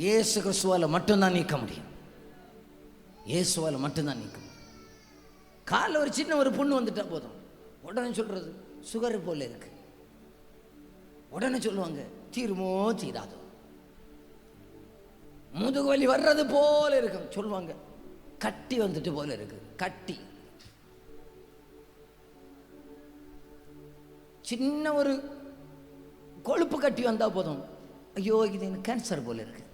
இயேசு கிறிஸ்துவால மட்டும்தான் நீக்க முடியும். இயேசுவால மட்டும்தான் நீக்க முடியும். காலில் ஒரு சின்ன ஒரு புண்ணு வந்துட்டா போதும், உடனே சொல்றது சுகர் போல இருக்கு. உடனே சொல்லுவாங்க தீருமோ தீராதோ. முதுகு வலி வர்றது போல இருக்கு, சொல்லுவாங்க கட்டி வந்துட்டு போல இருக்கு. கட்டி, சின்ன ஒரு கொழுப்பு கட்டி வந்தால் போதும், ஐயோ இது எனக்கு கேன்சர் போல இருக்கு,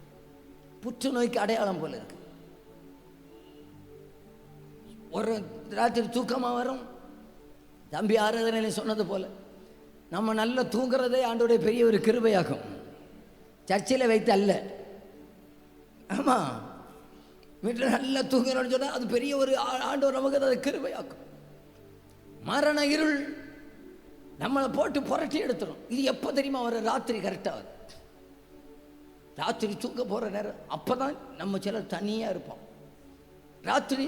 புற்றுநோய்க்கு அடையாளம் போல இருக்கு. ஒரு ராத்திரி தூக்கமாக வரும். தம்பி ஆராதனை சொன்னது போல நம்ம நல்லா தூங்குறதே ஆண்டோடைய பெரிய ஒரு கிருபையாகும். சர்ச்சையில் வைத்து அல்ல, ஆமாம், வீட்டில் நல்லா தூங்குறோன்னு சொன்னால் அது பெரிய ஒரு ஆண்டவர் நமக்கு அதை கிருபையாக்கும். மரண இருள் நம்மளை போட்டு புரட்டி எடுத்துடும். இது எப்போ தெரியுமா வர? ராத்திரி கரெக்டாக வரும். ராத்திரி தூங்க போகிற நேரம் அப்போ தான் நம்ம சிலர் தனியாக இருப்போம். ராத்திரி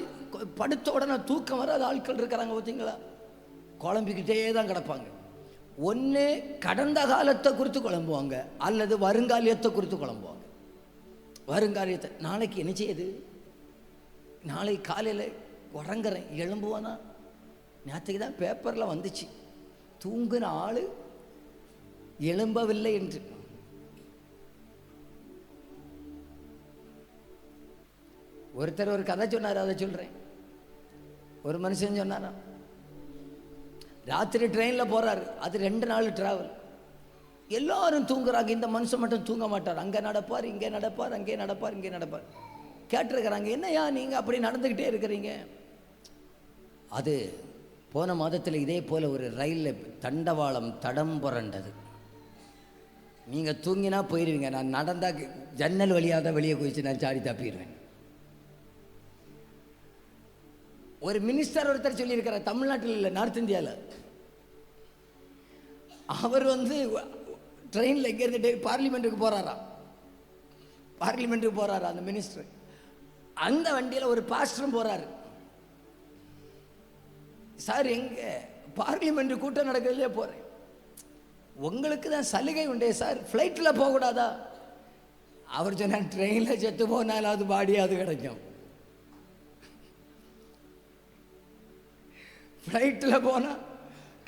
படுத்த உடனே தூக்கம் வராத ஆட்கள் இருக்கிறாங்க பார்த்தீங்களா, குழம்பிக்கிட்டே தான் கிடப்பாங்க. ஒன்று கடந்த காலத்தை குறித்து குழம்புவாங்க, அல்லது வருங்காலியத்தை குறித்து குழம்புவாங்க. வருங்காலியத்தை, நாளைக்கு என்ன செய்யுது, நாளைக்கு காலையில் உறங்குறேன் எழும்புவானா, நேற்றுக்கு தான் பேப்பரில் வந்துச்சு தூங்குன ஆள் எழும்பவில்லை என்று. ஒருத்தர் ஒரு கதை சொன்னார், அதை சொல்கிறேன். ஒரு மனுஷன் சொன்னாரா, ராத்திரி ட்ரெயினில் போகிறாரு, அது 2 நாள் ட்ராவல், எல்லாரும் தூங்குறாங்க, இந்த மனுஷன் மட்டும் தூங்க மாட்டார். அங்கே நடப்பார், இங்கே நடப்பார், அங்கே நடப்பார், இங்கே நடப்பார். கேட்டிருக்கிறாங்க, என்னையா நீங்கள் அப்படி நடந்துக்கிட்டே இருக்கிறீங்க? அது போன மாதத்தில் இதே போல் ஒரு ரயிலில் தண்டவாளம் தடம் புரண்டது. நீங்கள் தூங்கினா போயிடுவீங்க, நான் நடந்தால் ஜன்னல் வழியாக தான் வெளியே குதிச்சு நான் சாடி தப்பிடுவேன். ஒரு மினிஸ்டர் ஒருத்தர் சொல்லியிருக்கிறார், தமிழ்நாட்டில் இல்லை, நார்த் இந்தியாவில். அவர் ட்ரெயினில் எங்கேருந்து பார்லிமெண்ட்டுக்கு போகிறாராம். பார்லிமெண்ட்டுக்கு போகிறாரா அந்த மினிஸ்டர். அந்த வண்டியில் ஒரு பாஸ்டரும் போகிறாரு. சார் எங்கே? பார்லிமெண்ட் கூட்டம் நடக்கிறதுலே போகிறேன். உங்களுக்கு தான் சலுகை உண்டே சார், ஃப்ளைட்டில் போகக்கூடாதா? அவர் சொன்னார், ட்ரெயினில் செத்து போனாலும் அது பாடியாவது கிடைக்கும், ஃப்ளைட்டில் போனால்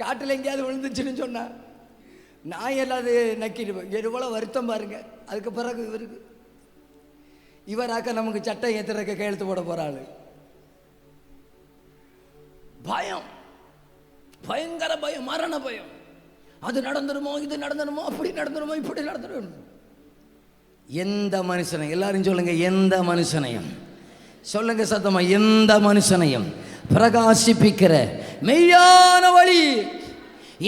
காட்டில் எங்கேயாவது விழுந்துச்சுன்னு சொன்னால் நான் எல்லாது நக்கிடுவேன். எவ்வளோ வருத்தம் பாருங்க. அதுக்கு பிறகு இவராக்க நமக்கு சட்டை ஏற்றுறக்க கையெழுத்து போட போகிறாள். பயம், பயங்கர பயம், மரண பயம். அது நடந்துருமோ, இது நடந்துருமோ, அப்படி நடந்துருமோ, இப்படி நடந்துடும். எந்த மனுஷனையும், எல்லாரும் சொல்லுங்க, எந்த மனுஷனையும் சொல்லுங்க சத்தமா, எந்த மனுஷனையும் பிரகாசிப்பிக்கிற மெய்யான வழி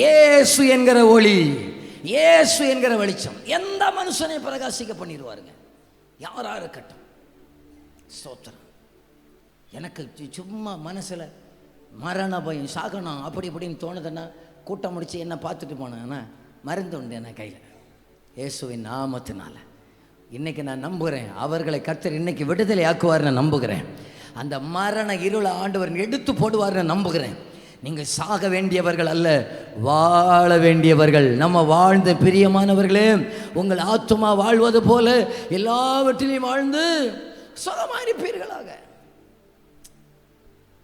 இயேசு என்கிற ஒளி, இயேசு என்கிற வெளிச்சம் எந்த மனுஷனை பிரகாசிக்க பண்ணிடுவாருங்க, யாரா இருக்கட்டும். ஸ்தோத்திரம். எனக்கு சும்மா மனசில் மரண பயம், சாகணும் அப்படி இப்படின்னு தோணுதுன்னா கூட்டம் முடிச்சு என்ன பார்த்துட்டு போனேன்னா மருந்து உண்டு என்ன கையில். இயேசுவின் நாமத்தினால இன்னைக்கு நான் நம்புகிறேன், அவர்களை கர்த்தர் இன்னைக்கு விடுதலை ஆக்குவார்னு நம்புகிறேன். அந்த மரண இருளை ஆண்டவர் எடுத்து போடுவார்னு நம்புகிறேன். நீங்கள் சாக வேண்டியவர்கள் அல்ல, வாழ வேண்டியவர்கள். நம்ம வாழ்ந்த பிரியமானவர்களே, உங்கள் ஆத்துமா வாழ்வது போல எல்லாவற்றிலையும் வாழ்ந்து சுகமாக இருப்பீர்களாக.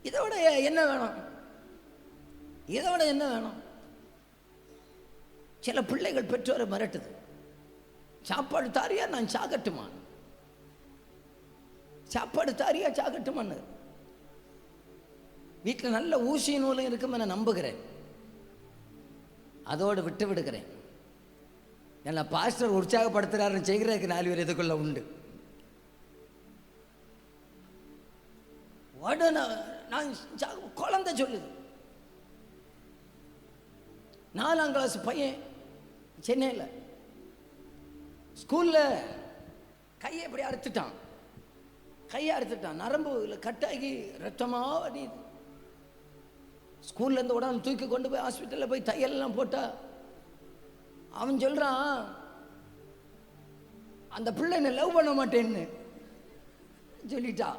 இதோட என்ன வேணும்? இதோட என்ன வேணும்? சில பிள்ளைகள் பெற்றோரை மிரட்டுது, சாப்பாடு தாரியா நான் சாகட்டுமா, சாப்பாடு தாரியா சாகட்டுமான்னு. வீட்டில் நல்ல ஊசி நூலும் இருக்கும் என நம்புகிறேன், அதோடு விட்டு விடுகிறேன். என்ன பாஸ்டர் உற்சாகப்படுத்துறாருன்னு செய்கிறதுக்கு 4 பேர் இதுக்குள்ள உண்டு. நான் குழந்தை சொல்லுது, 4ஆம் கிளாஸ் பையன் சென்னையில் ஸ்கூலில் கையை எப்படி அறுத்துட்டான், நரம்பு கட்டாகி ரத்தமாக வடியுது. ஸ்கூல்லேருந்து உடனே தூக்கி கொண்டு போய் ஹாஸ்பிட்டலில் போய் தையல்லாம் போட்டா அவன் சொல்கிறான், அந்த பிள்ளை என்ன லவ் பண்ண மாட்டேன்னு சொல்லிட்டா.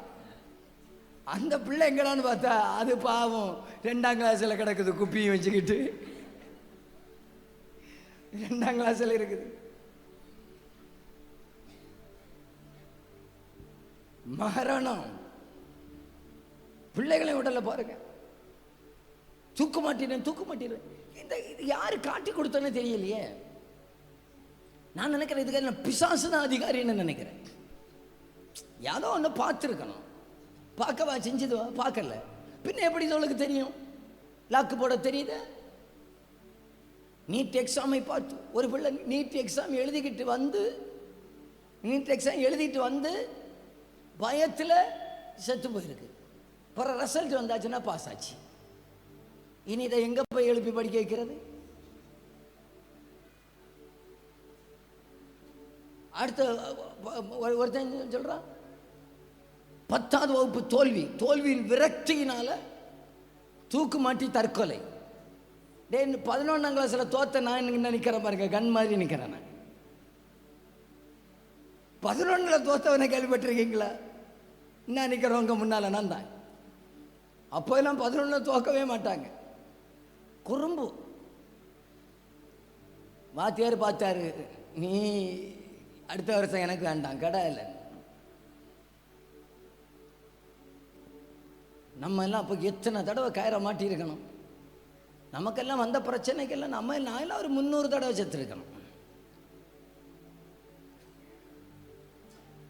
அந்த பிள்ளை எங்கடான்னு பார்த்தா அது பாவம் 2ஆம் கிளாஸில் கிடக்குது, குப்பியும் வச்சுக்கிட்டு 2ஆம் கிளாஸில் இருக்குது. மரணம் பிள்ளைகளை உடல்ல பாருங்க. தூக்க மாட்டேன். இந்த இது யாரு காட்டி கொடுத்தோன்னு தெரியலையே. நான் நினைக்கிறேன் இதுக்கு பிசாசு தான் அதிகாரின்னு நினைக்கிறேன். யாரோ ஒன்று பார்த்துருக்கணும். பார்க்கவா செஞ்சதுவா? பார்க்கல, பின்ன எப்படி உங்களுக்கு தெரியும்? லாக்கு போட தெரியுது. நீட் எக்ஸாமை பார்த்து ஒரு பிள்ளை நீட் எக்ஸாம் எழுதிட்டு வந்து பயத்தில் செத்து போயிருக்கு. பிற ரிசல்ட் வந்தாச்சுன்னா பாஸ் ஆச்சு. இனி இதை எங்கே போய் எழுப்பி படிக்க வைக்கிறது? அடுத்த ஒருத்தன் சொல்கிறான் 10ஆவது வகுப்பு தோல்வியின் விரக்தியினால தூக்கு மாட்டி தற்கொலை. 11ஆம் கிளாஸில் தோத்த நான் நினைக்கிறேன் பாருங்க, கண் மாதிரி நிற்கிறேன். நான் 11ல் தோத்தவனை கேள்விப்பட்டிருக்கீங்களா? என்ன நிற்கிறவங்க முன்னால் நான் தான். அப்போ எல்லாம் 11ல் தோக்கவே மாட்டாங்க. குறும்பு. வாத்தியார் பார்த்தாரு, நீ அடுத்த வருஷம் எனக்கு வேண்டாம், கிடையாது. நம்ம எல்லாம் அப்போ எத்தனை தடவை கயிற மாட்டியிருக்கணும். நமக்கெல்லாம் வந்த பிரச்சனைக்கெல்லாம் நான் எல்லாம் ஒரு 300 தடவை செத்துருக்கணும்.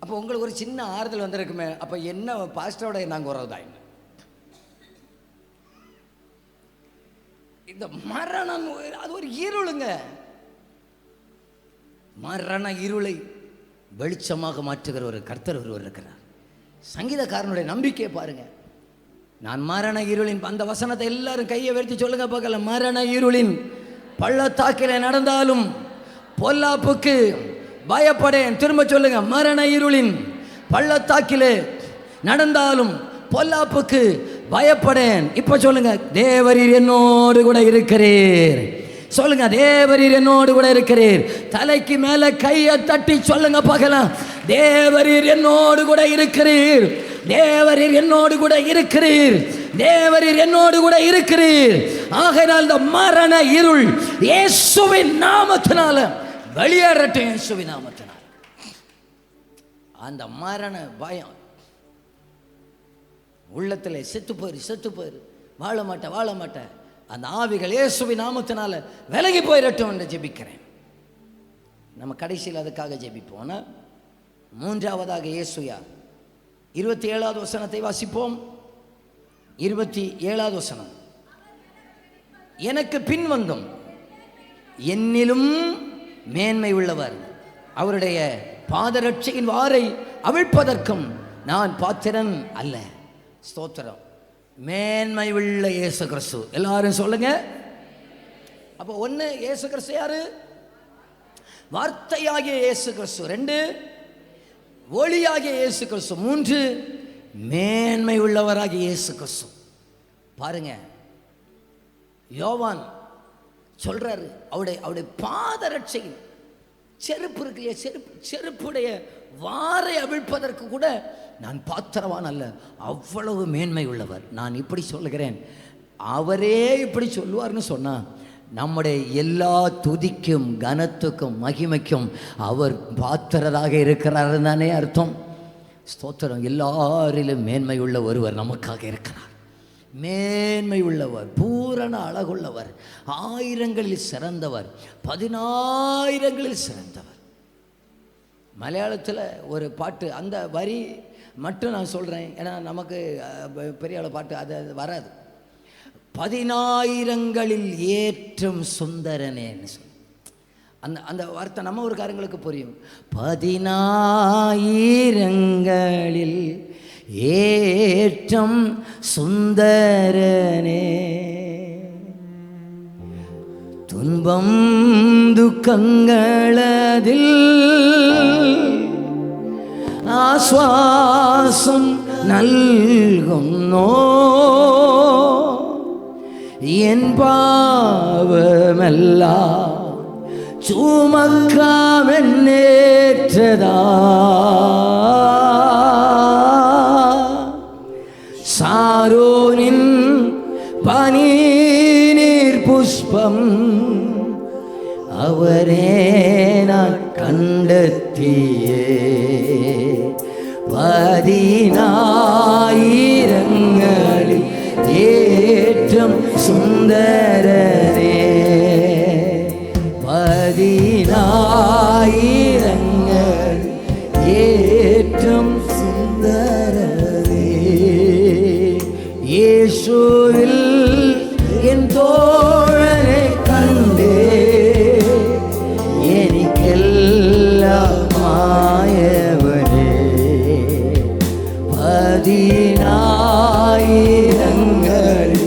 அப்போ உங்களுக்கு ஒரு சின்ன ஆறுதல் வந்திருக்குமே, அப்போ என்ன பாஸ்டரோட நாங்கள் உறவுதான். இந்த மரணம் அது ஒரு இருளுங்க. மரண இருளை வெளிச்சமாக மாற்றுகிற ஒரு கர்த்தர் ஒருவர் இருக்கிறார். சங்கீதக்காரனுடைய நம்பிக்கையை பாருங்க. நான் மரண இருளின், அந்த வசனத்தை எல்லாரும் கையை வெறுத்து சொல்லுங்க பார்க்கல. மரண இருளின் பள்ளத்தாக்கிலே நடந்தாலும் பொல்லாப்புக்கு பயப்படேன். திரும்ப சொல்லுங்க, மரண இருளின் பள்ளத்தாக்கிலே நடந்தாலும் பொல்லாப்புக்கு பயப்படேன். இப்ப சொல்லுங்க, தேவரீர் என்னோடு கூட இருக்கிறீர். சொல்லுங்க, தேவரீர் என்னோடு கூட இருக்கிறீர். தலைக்கு மேல கையை தட்டி சொல்லுங்க பார்க்கலாம், தேவரீர் என்னோடு கூட இருக்கிறீர். தேவரீர் என்னோடு கூட இருக்கிறீர். தேவரீர் என்னோடு கூட இருக்கிறீர். ஆகையால் இந்த மரண இருள் இயேசுவின் நாமத்தினால வெளியேறட்டும். இயேசுவின் நாமத்தினால அந்த மரண பயம் உள்ளத்தில் செத்து போயிரு வாழ மாட்டேன் அந்த ஆவிகள் இயேசுவின் நாமத்தினால விலகி போயிடட்டும் என்று ஜெபிக்கிறேன். நம்ம கடைசியில் அதுக்காக ஜெபிப்போம். மூன்றாவதாக இயேசுயா 27வது வசனத்தை வாசிப்போம். 27வது வசனம். எனக்கு பின் வந்தும் என்னிலும் மேன்மை உள்ளவர், அவருடைய பாதரட்சையின் வாரை அவிழ்ப்பதற்கும் நான் பாத்திரன் அல்ல. ஸ்தோத்திரம். மேன்மை உள்ள இயேசு கிறிஸ்து. எல்லாரும் சொல்லுங்க. அப்போ ஒன்று, இயேசு கிறிஸ்து யாரு? வார்த்தையாகிய இயேசு கிறிஸ்து. 2, ஒளியாகிய இயேசு கிறிஸ்து. 3, மேன்மை உள்ளவராகிய இயேசு கிறிஸ்து. பாருங்க, யோவான் சொல்றாரு, அவருடைய பாதரட்சையின் செருப்பு இருக்கு இல்லையா, செருப்புடைய வாரை அவிழ்ப்பதற்கு கூட நான் பாத்திரவான் அல்ல, அவ்வளவு மேன்மை உள்ளவர். நான் இப்படி சொல்லுகிறேன், அவரே இப்படி சொல்லுவார்னு சொன்னா நம்முடைய எல்லா துதிக்கும் கனத்துக்கும் மகிமைக்கும் அவர் பாத்திரராக இருக்கிறார் தானே அர்த்தம். ஸ்தோத்திரம். எல்லாரிலும் மேன்மை உள்ள ஒருவர் நமக்காக இருக்கிறார். மேன்மை உள்ளவர், பூரண அழகுள்ளவர், ஆயிரங்களில் சிறந்தவர், 10,000களில் சிறந்தவர். மலையாளத்தில் ஒரு பாட்டு, அந்த வரி மட்டும் நான் சொல்கிறேன், ஏன்னா நமக்கு பெரிய அளவு பாட்டு அது வராது. 10,000ங்களில் ஏற்றும் சுந்தரனேன்னு சொல்லி அந்த வார்த்தை நம்ம ஊருக்காரங்களுக்கு புரியும். 10,000ங்களில் ஏற்றம் சுந்தரனே, துன்பம் துக்கங்களதில் ஆஸ்வாசம் நல்குன்னோ, என் பாவமெல்லாம் சுமக்காமென்னேற்றதா, சாரோனின் பனீர் புஷ்பம் அவரே நான் கண்டத்தியே, 10,000ங்களில் ஏற்றம் சுந்தரனே, 10,000ங்களில் ஏற்றம் சுந்தரனே, இயேசுவில் என் தோழனை கண்டே, எனக்கெல்லாம் மாயவனே, 10,000ங்களில்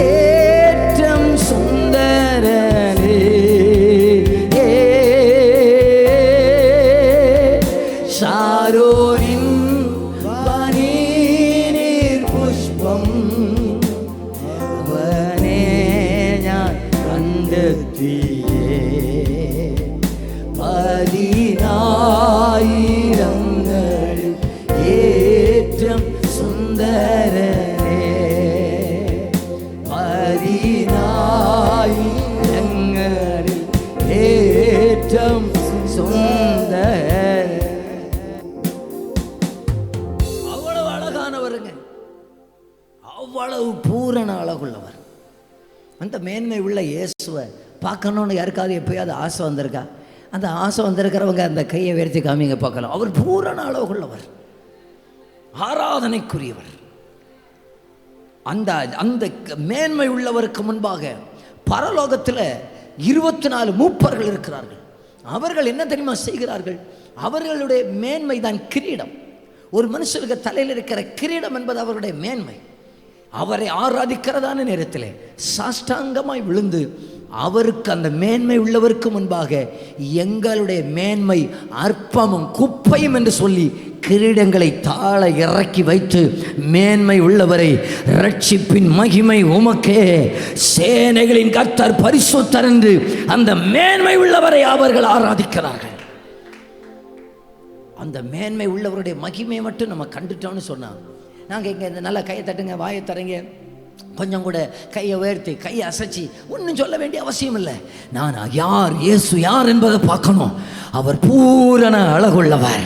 ஏற்றம் சுந்தரனே, சாரோனின் பனீர் புஷ்பம் அவனே நான் கண்டத்தியே, 10,000ங்களில் ஏற்றம் சுந்தரனே, 10,000ங்களில் ஏற்றம் சுந்தரனே. அவ்வளவு அழகானவருங்க, அவ்வளவு பூரண அழகுள்ளவர். அந்த மேன்மை உள்ள இயேசுவை பார்க்கணுன்னு யாருக்காவது எப்பயாவது ஆசை வந்திருக்கா? அந்த ஆசை வந்திருக்கிறவங்க அந்த கையை உயர்த்தி காமிங்க பார்க்கலாம். அவர் பூரண அழகுள்ளவர், ஆராதனைக்குரியவர். அந்த அந்த மேன்மை உள்ளவருக்கு முன்பாக பரலோகத்தில் 24 மூப்பர்கள் இருக்கிறார்கள். அவர்கள் என்ன தெரியுமா செய்கிறார்கள்? அவர்களுடைய மேன்மை தான் கிரீடம். ஒரு மனுஷனுக்கு தலையில் இருக்கிற கிரீடம் என்பது அவருடைய மேன்மை. அவரை ஆராதிக்கிறதான நேரத்தில் சாஷ்டாங்கமாய் விழுந்து அவருக்கு, அந்த மேன்மை உள்ளவருக்கு முன்பாக எங்களுடைய மேன்மை அற்பமும் குப்பையும் என்று சொல்லி கிரீடங்களை தாழ இறக்கி வைத்து, மேன்மை உள்ளவரை, ரட்சிப்பின் மகிமை உமக்கே, சேனைகளின் கர்த்தர் பரிசுத்தர் என்று அந்த மேன்மை உள்ளவரை அவர்கள் ஆராதிக்கிறார்கள். அந்த மேன்மை உள்ளவருடைய மகிமையை மட்டும் நம்ம கண்டுட்டோம்னு சொன்னா, நாங்கள் இங்கே இந்த நல்ல கையை தட்டுங்க, வாயை தரங்க, கொஞ்சம் கூட கையை உயர்த்தி கையை அசைச்சி ஒன்றும் சொல்ல வேண்டிய அவசியம் இல்லை. நான் யார், இயேசு யார் என்பதை பார்க்கணும். அவர் பூரண அழகுள்ளவர்,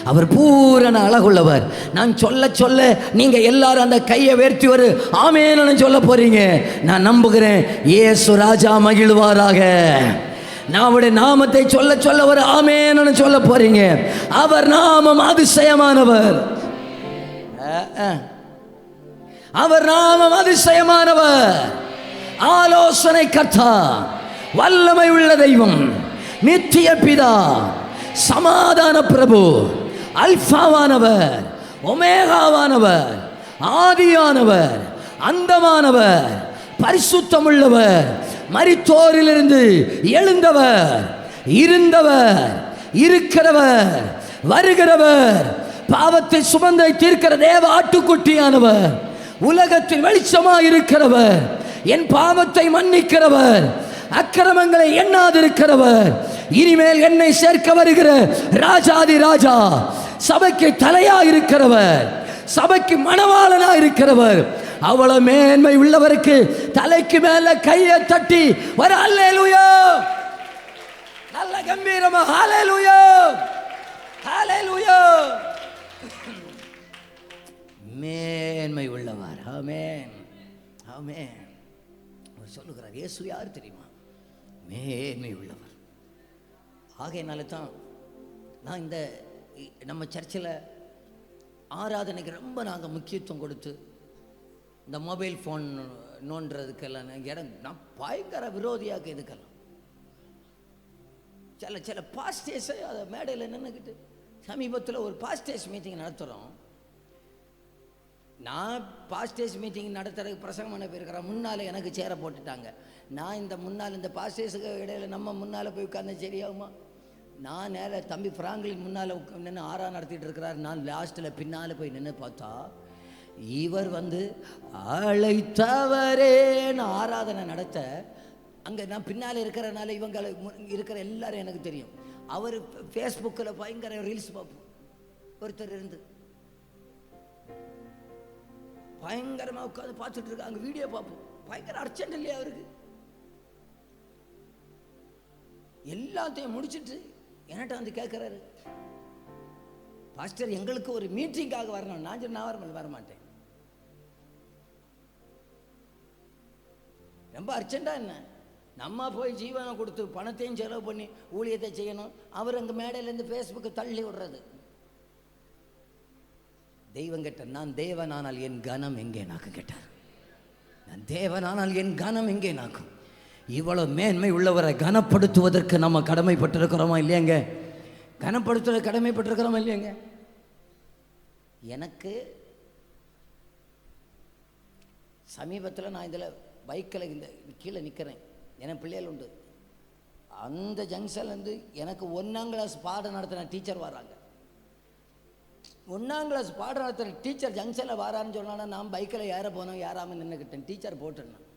அவர் பூரண அழகுள்ளவர். நான் சொல்ல சொல்ல நீங்க எல்லாரும் அந்த கையை உயர்த்தி ஒரு ஆமென்னு சொல்ல போறீங்க. நான் நம்புகிறேன் இயேசு ராஜா மகிழ்வாராக. நான் அவருடைய நாமத்தை சொல்ல சொல்ல ஒரு ஆமென்னு சொல்ல போறீங்க. அவர் நாமம் அதிசயமானவர், அவர் நாமம் அதிசயமானவர். ஆலோசனை கர்த்தா, வல்லமை உள்ள தெய்வம், நித்திய பிதா, சமாதான பிரபு, அல்பாவானவர், ஒமேகாவானவர், ஆதியானவர், அந்தமானவர், பரிசுத்தமுள்ளவர், மரித்தோரிலிருந்து எழுந்தவர், இருந்தவர், இருக்கிறவர், வருகிறவர், பாவத்தை சுமந்தை தீர்க்கிற தேவ ஆட்டுக்குட்டியானவர், உலகத்தில் வெளிச்சமாக இருக்கிறவர், என் பாவத்தை மன்னிக்கிறவர், அக்கிரமங்களை எண்ணாதிருக்கிறவர், இனிமேல் என்னை சேர்க்க வருகிற ராஜாதி ராஜா, சபைக்கு தலையாக இருக்கிறவர், சபைக்கு மணவாளனாக இருக்கிறவர். அவ்வளவு மேன்மை உள்ளவருக்கு தலைக்கு மேல கையை தட்டி ஒரு அல்லேலூயா, நல்ல கம்பீரமா அல்லேலூயா, அல்லேலூயா. மேன்மை உள்ளவர். ஆமென், ஆமென். அவர் சொல்லுகிறார், இயேசு யார் தெரியுமா? மேன்மை உள்ளவர். ஆகையினால தான் நான் இந்த நம்ம சர்ச்சில் ஆராதனைக்கு ரொம்ப நாங்கள் முக்கியத்துவம் கொடுத்து இந்த மொபைல் ஃபோன் நோண்டுறதுக்கெல்லாம் நான் பயங்கர விரோதியாக இதுக்கெல்லாம். சில பாஸ்டேஸை அதை மேடையில் நின்றுக்கிட்டு சமீபத்தில் ஒரு பாஸ்டேஸ் மீட்டிங் நடத்துகிறோம். நான் பாஸ்டேஜ் மீட்டிங் நடத்துறதுக்கு பிரசங்கம் பண்ண போயிருக்கிறேன். முன்னால் எனக்கு சேர போட்டுட்டாங்க. நான் இந்த முன்னால் இந்த பாஸ்டேஜுக்கு இடையில நம்ம முன்னால் போய் உட்காந்து சரியாகுமா? நான் நேராக தம்பி ஃப்ராங்க்லின் முன்னால் நின்று ஆறாக நடத்திட்டு இருக்கிறார். நான் லாஸ்ட்டில் பின்னால் போய் நின்று பார்த்தா இவர் அழைத்தவரேன்னு ஆராதனை நடத்த அங்கே நான் பின்னால் இருக்கிறனால இவங்க இருக்கிற எல்லாரும் எனக்கு தெரியும். அவர் ஃபேஸ்புக்கில் பயங்கர ரீல்ஸ் பார்ப்போம். ஒருத்தர் இருந்து பயங்கரமாக உட்காந்து பார்த்துட்டு இருக்காங்க, வீடியோ பார்ப்போம். பயங்கர அர்ஜென்ட் இல்லையா அவருக்கு? எல்லாத்தையும் முடிச்சுட்டு என்கிட்ட வந்து கேட்குறாரு, பாஸ்டர் எங்களுக்கு ஒரு மீட்டிங்காக வரணும். நான் சொன்ன நான் வரமாட்டேன், ரொம்ப அர்ஜென்டா. என்ன நம்ம போய் ஜீவனை கொடுத்து பணத்தையும் செலவு பண்ணி ஊழியத்தை செய்யணும். அவர் அங்கே மேடையிலேருந்து ஃபேஸ்புக்கு தள்ளி விடுறது. தெய்வம் கேட்டார், நான் தேவனானால் என் கனம் எங்கே நாக்கும் கேட்டார். நான் தேவனானால் என் கனம் எங்கே நாக்கும். இவ்வளவு மேன்மை உள்ளவரை கனப்படுத்துவதற்கு நம்ம கடமைப்பட்டிருக்கிறோமா இல்லையாங்க? கனப்படுத்துவதற்கு கடமைப்பட்டிருக்கிறோமா இல்லையாங்க? எனக்கு சமீபத்தில் நான் இதில் பைக்கில் இந்த கீழே நிற்கிறேன். எனக்கு பிள்ளைகள் உண்டு. அந்த ஜங்ஷன்லேருந்து எனக்கு 1ஆம் கிளாஸ் பாடம் நடத்தின டீச்சர் வராங்க. 1ஆம் கிளாஸ் பாடம் நடத்துகிற டீச்சர் ஜங்ஷனில் வரான்னு சொன்னான்னா நான் பைக்கில் ஏற போனோம், ஏறாமல் நின்றுக்கிட்டேன். டீச்சர் போட்டுருந்தேன்.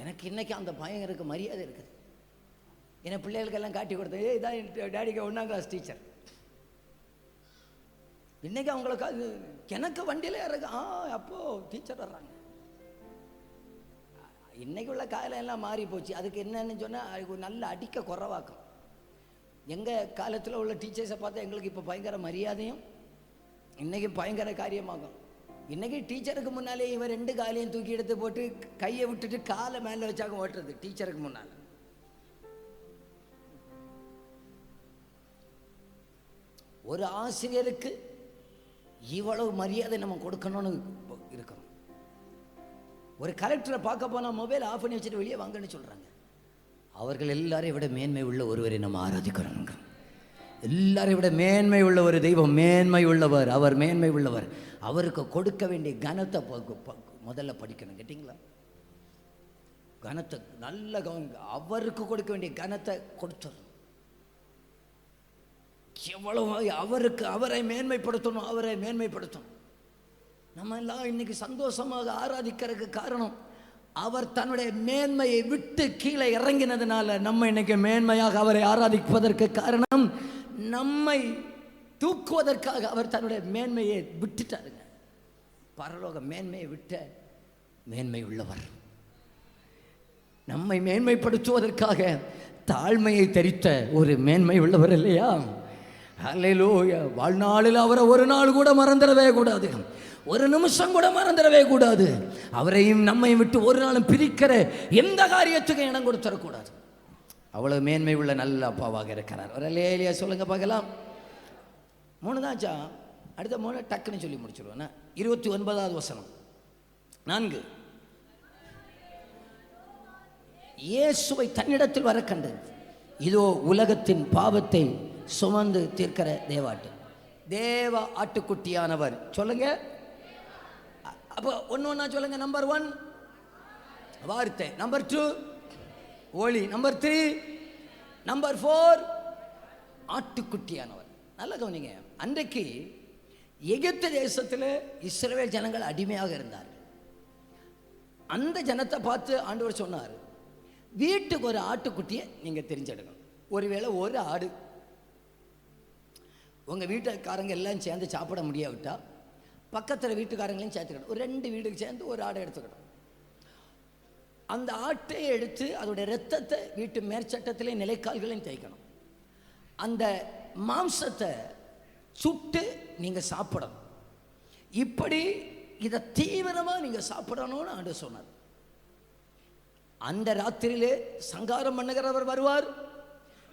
எனக்கு இன்றைக்கி அந்த பயங்கருக்கு மரியாதை இருக்குது. என் பிள்ளைகளுக்கெல்லாம் காட்டி கொடுத்தேன், இதான் என் டேடிக்கு 1ஆம் கிளாஸ் டீச்சர். இன்றைக்கி அவங்களுக்கு அது எனக்கு வண்டியில் இறக்கு அப்போது டீச்சர் வர்றாங்க. இன்றைக்கி உள்ள காலம் எல்லாம் மாறி போச்சு. அதுக்கு என்னன்னு சொன்னால் அதுக்கு நல்ல அடிக்க குறைவாக்கும். எங்கள் காலத்தில் உள்ள டீச்சர்ஸை பார்த்தா எங்களுக்கு இப்போ பயங்கர மரியாதையும் இன்றைக்கி பயங்கர காரியமாகும். இன்றைக்கி டீச்சருக்கு முன்னாலே இவன் 2 காலையும் தூக்கி எடுத்து போட்டு கையை விட்டுட்டு காலை மேலே வச்சாக்க ஓட்டுறது டீச்சருக்கு முன்னால். ஒரு ஆசிரியருக்கு இவ்வளவு மரியாதை நம்ம கொடுக்கணும்னு இருக்கிறோம். ஒரு கலெக்டரை பார்க்க போனால் மொபைல் ஆஃப் பண்ணி வச்சுட்டு வெளியே வாங்கன்னு சொல்கிறாங்க. அவர்கள் எல்லாரையும் விட மேன்மை உள்ள ஒருவரை நம்ம ஆராதிக்கிறோங்க. எல்லாரையும் விட மேன்மை உள்ள ஒரு தெய்வம், மேன்மை உள்ளவர். அவர் மேன்மை உள்ளவர். அவருக்கு கொடுக்க வேண்டிய கனத்தை முதல்ல படிக்கணும். கேட்டிங்களா? கனத்தை நல்ல அவருக்கு கொடுக்க வேண்டிய கனத்தை கொடுத்துடணும். எவ்வளவு அவருக்கு அவரை மேன்மைப்படுத்தணும், அவரை மேன்மைப்படுத்தணும். நம்ம எல்லாம் இன்னைக்கு சந்தோஷமாக ஆராதிக்கிறதுக்கு காரணம் அவர் தன்னுடைய மேன்மையை விட்டு கீழே இறங்கினதுனால நம்ம இன்னைக்கு மேன்மையாக அவரை ஆராதிப்பதற்கு காரணம் நம்மை தூக்குவதற்காக அவர் தன்னுடைய மேன்மையை விட்டுட்டாருங்க. பரலோக மேன்மையை விட்ட மேன்மை உள்ளவர். நம்மை மேன்மைப்படுத்துவதற்காக தாழ்மையை தரித்த ஒரு மேன்மை உள்ளவர் இல்லையா? அல்லேலூயா. வாழ்நாளில் அவரை ஒரு நாள் கூட மறந்துடவே கூடாது, ஒரு நிமிஷம் கூட மறந்துடவே கூடாது. அவரையும் நம்மையும் விட்டு ஒரு நாளும் பிரிக்கிற எந்த காரியத்துக்கும் இடம் கொடுத்துடக்கூடாது. அவ்வளவு மேன்மை உள்ள நல்ல அப்பாவாக இருக்கிறார். ஒரு அல்லேலூயா சொல்லுங்க பார்க்கலாம். 3 தான்ச்சா, அடுத்த 3 டக்குன்னு சொல்லி முடிச்சிடுவேன். 29வது வசனம் 4. இயேசுவை தன்னிடத்தில் வர கண்டு, இதோ உலகத்தின் பாவத்தை சுமந்து தீர்க்கிற தேவ ஆட்டுக்குட்டியானவர். சொல்லுங்க அப்போ ஒன்னா சொல்லுங்க. நம்பர் 1 வார்த்தை, நம்பர் 2 ஒளி, நம்பர் 3 நம்பர் 4 ஆட்டுக்குட்டியானவர். நல்லா கவனிங்க. அன்றைக்கு எகிப்து தேசத்தில் இஸ்ரவேல் ஜனங்கள் அடிமையாக இருந்தார். அந்த ஜனத்தை பார்த்து ஆண்டவர் சொன்னார், வீட்டுக்கு ஒரு ஆட்டுக்குட்டியை நீங்கள் தெரிஞ்செடுக்கணும். ஒருவேளை ஒரு ஆடு உங்கள் வீட்டுக்காரங்க எல்லாம் சேர்ந்து சாப்பிட முடியாவிட்டா பக்கத்தில் வீட்டுக்காரங்களையும் சேர்த்துக்கணும். ஒரு 2 வீடுக்கு சேர்ந்து ஒரு ஆடை எடுத்துக்கணும். அந்த ஆட்டை எடுத்து அதோடைய இரத்தத்தை வீட்டு மேற்சட்டத்திலே நிலைக்கால்களையும் தேய்க்கணும். அந்த மாம்சத்தை சுட்டு நீங்கள் சாப்பிடணும். இப்படி இதை தீவிரமாக நீங்கள் சாப்பிடணும்னு ஆண்டு சொன்னார். அந்த ராத்திரியிலே சங்காரம் பண்ணுகிறவர் வருவார்.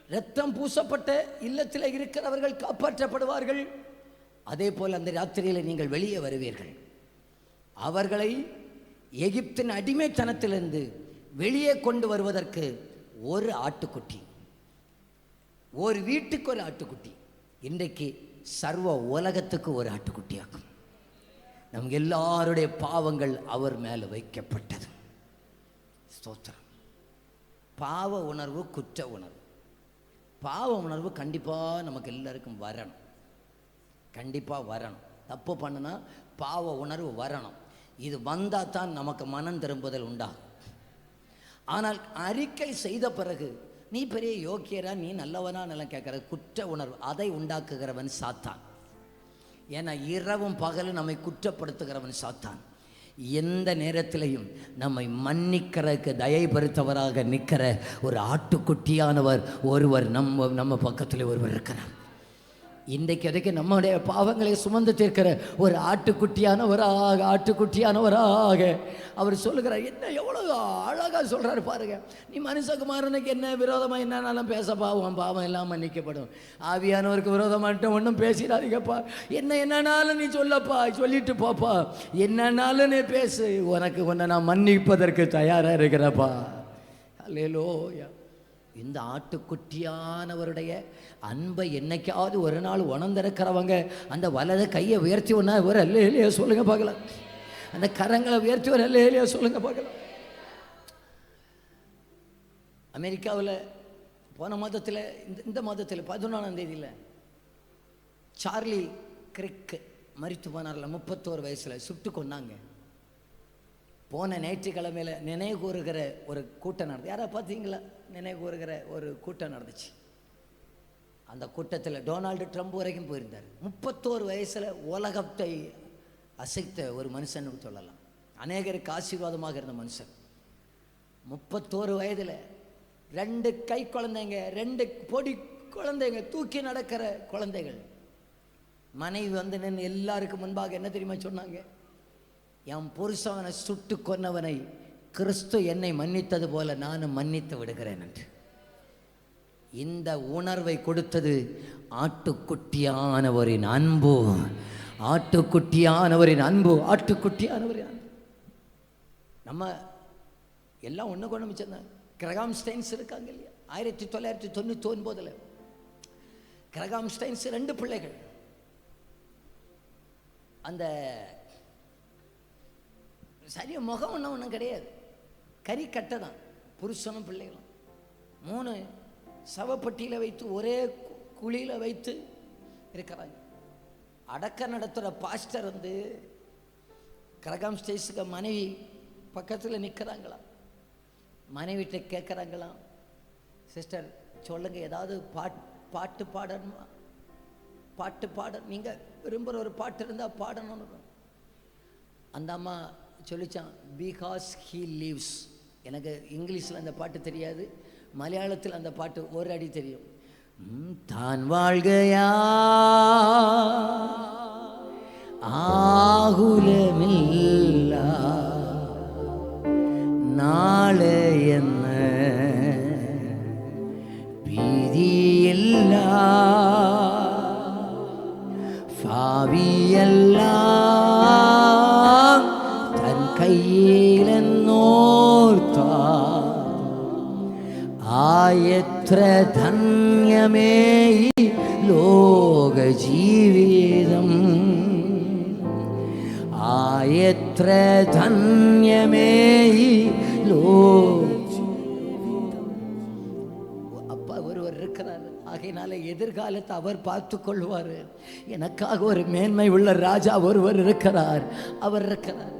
இரத்தம் பூசப்பட்ட இல்லத்தில் இருக்கிறவர்கள் காப்பாற்றப்படுவார்கள். அதே போல் அந்த ராத்திரியில் நீங்கள் வெளியே வருவீர்கள். அவர்களை எகிப்தின் அடிமைத்தனத்திலிருந்து வெளியே கொண்டு வருவதற்கு ஒரு ஆட்டுக்குட்டி, ஒரு வீட்டுக்கு ஒரு ஆட்டுக்குட்டி, இன்றைக்கு சர்வ உலகத்துக்கு ஒரு ஆட்டுக்குட்டியாகும். நம் எல்லாருடைய பாவங்கள் அவர் மேலே வைக்கப்பட்டது. ஸ்தோத்திரம். பாவ உணர்வு, குற்ற உணர்வு. பாவ உணர்வு கண்டிப்பாக நமக்கு எல்லாருக்கும் வரணும், கண்டிப்பாக வரணும். தப்பு பண்ணுனா பாவ உணர்வு வரணும். இது வந்தால் தான் நமக்கு மனம் திரும்புதல் உண்டாகும். ஆனால் அறிக்கை செய்த பிறகு நீ பெரிய யோக்கியரா, நீ நல்லவனா நல்லா கேட்குறது குற்ற உணர்வு. அதை உண்டாக்குகிறவன் சாத்தான். ஏன்னா இரவும் பகலும் நம்மை குற்றப்படுத்துகிறவன் சாத்தான். எந்த நேரத்திலையும் நம்மை மன்னிக்கிறதுக்கு தயைபடுத்தவராக நிற்கிற ஒரு ஆட்டுக்குட்டியானவர் ஒருவர் நம்ம பக்கத்தில் ஒருவர் இருக்கிறார். இன்றைக்கு வரைக்கும் நம்முடைய பாவங்களை சுமந்து தீர்க்கிற ஒரு ஆட்டுக்குட்டியானவராக அவர் சொல்லுகிறார். என்ன எவ்வளோ அழகாக சொல்கிறாரு பாருங்க. நீ மனுஷகுமாரனுக்கு என்ன விரோதமாக என்னன்னாலும் பேசப்பா, உன் பாவம் எல்லாம் மன்னிக்கப்படும். ஆவியானவருக்கு விரோதமாட்ட ஒன்றும் பேசிடாதீங்கப்பா. என்னன்னாலும் நீ சொல்லப்பா, சொல்லிட்டு போப்பா, என்னன்னாலும் நீ பேசு, உன்னை நான் மன்னிப்பதற்கு தயாராக இருக்கிறப்பா. அல்லேலூயா. இந்த ஆட்டுக்குட்டியானவருடைய அன்பை என்னைக்காவது ஒரு நாள் உணர்ந்திருக்கிறவங்க அந்த வலது கையை உயர்த்தி ஒன்றா ஒரு அல்லேலூயா சொல்லுங்க பார்க்கலாம். அந்த கரங்களை உயர்த்தி ஒரு அல்லேலூயா சொல்லுங்க பார்க்கலாம். அமெரிக்காவில் போன மாதத்தில் இந்த மாதத்தில் 14ஆம் தேதியில் சார்லி கிரிக் மரித்து போனார்ல, 31 வயசில் சுட்டு கொண்டாங்க. போன ஞாயிற்றுக்கிழமையில் நினைவு கூறுகிற ஒரு கூட்டம் நடந்தது. யாராவது பார்த்தீங்களா? நினைவு கூறுகிற ஒரு கூட்டம் நடந்துச்சு. அந்த கூட்டத்தில் டொனால்டு ட்ரம்ப் வரைக்கும் போயிருந்தார். 31 வயசில் உலகத்தை அசைத்த ஒரு மனுஷன் சொல்லலாம். அநேகருக்கு ஆசீர்வாதமாக இருந்த மனுஷன். 31 வயதில் 2 கை குழந்தைங்க, 2 பொடி குழந்தைங்க, தூக்கி நடக்கிற குழந்தைகள். மனைவி வந்து நின்று எல்லாருக்கும் முன்பாக என்ன தெரியுமா சொன்னாங்க? என் புருஷவனை சுட்டு கொன்னவனை கிறிஸ்து என்னை மன்னித்தது போல நானும் மன்னித்து விடுகிறேன் என்று. இந்த உணர்வை கொடுத்தது ஆட்டுக்குட்டியானவரின் அன்பு. ஆட்டுக்குட்டியானவரின் அன்பு. ஆட்டுக்குட்டியானவரின் அன்பு. நம்ம எல்லாம் ஒன்று கொண்டு மிச்சம். கிரகாம் ஸ்டைன்ஸ் இருக்காங்க இல்லையா? 1999 கிரகாம் ஸ்டைன்ஸ் 2 பிள்ளைகள். அந்த சரியா முகம் ஒன்றும் கிடையாது, கறி கட்டை தான். புருஷனும் பிள்ளைகளும் 3 சவப்பட்டியில் வைத்து ஒரே குழியில் வைத்து இருக்கிறாங்க. அடக்க நடத்துகிற பாஸ்டர் வந்து கிரகாம் ஸ்டேஸுக்கு மனைவி பக்கத்தில் நிற்கிறாங்களாம். மனைவிட்ட கேட்குறாங்களாம், சிஸ்டர் சொல்லுங்க, ஏதாவது பாட்டு பாடணுமா? பாட்டு பாட நீங்கள் விரும்புகிற ஒரு பாட்டு இருந்தால் பாடணும்னு. அந்த அம்மா சொல்லிச்சான், பிகாஸ் ஹீ லீவ்ஸ். எனக்கு இங்கிலீஷில் அந்த பாட்டு தெரியாது, மலையாளத்தில் அந்த பாட்டு ஒரு அடி தெரியும். தான் வாழ்கையா ஆகுலமில்லா நாளை என்ன பீதியில்லா பாவியெல்லாம் தன் கையிலென்னோர்த்தா ആയത്ര ധന്യമേ ലോക ജീവിതം, ആയത്ര ധന്യമേ அப்பா ஒருவர் இருக்கிறார். ஆகையினால எதிர்காலத்தை அவர் பார்த்து கொள்வார். எனக்காக ஒரு மேன்மை உள்ள ராஜா ஒருவர் இருக்கிறார், அவர் இருக்கிறார்.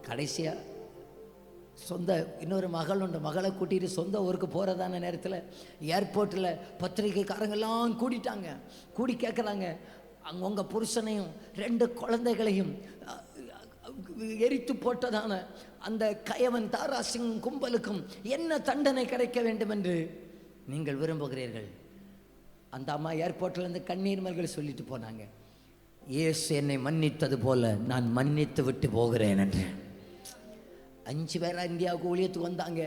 கடைசியா சொந்த இன்னொரு மகள் உண்டு. மகளை கூட்டிகிட்டு சொந்த ஊருக்கு போகிறதான நேரத்தில் ஏர்போர்ட்டில் பத்திரிகைக்காரங்கெல்லாம் கூடிட்டாங்க. கூடி கேட்குறாங்க, அங்கே உங்கள் புருஷனையும் 2 குழந்தைகளையும் எரித்து போட்டதான அந்த கயவன் தாரா சிங் கும்பலுக்கும் என்ன தண்டனை கிடைக்க வேண்டும் என்று நீங்கள் விரும்புகிறீர்கள்? அந்த அம்மா ஏர்போர்ட்டிலேருந்து கண்ணீர் மல்கள் சொல்லிட்டு போனாங்க, இயேசு என்னை மன்னித்தது போல நான் மன்னித்து விட்டு போகிறேன் என்று. 5 பேரை இந்தியாவுக்கு ஊழியத்துக்கு வந்தாங்க.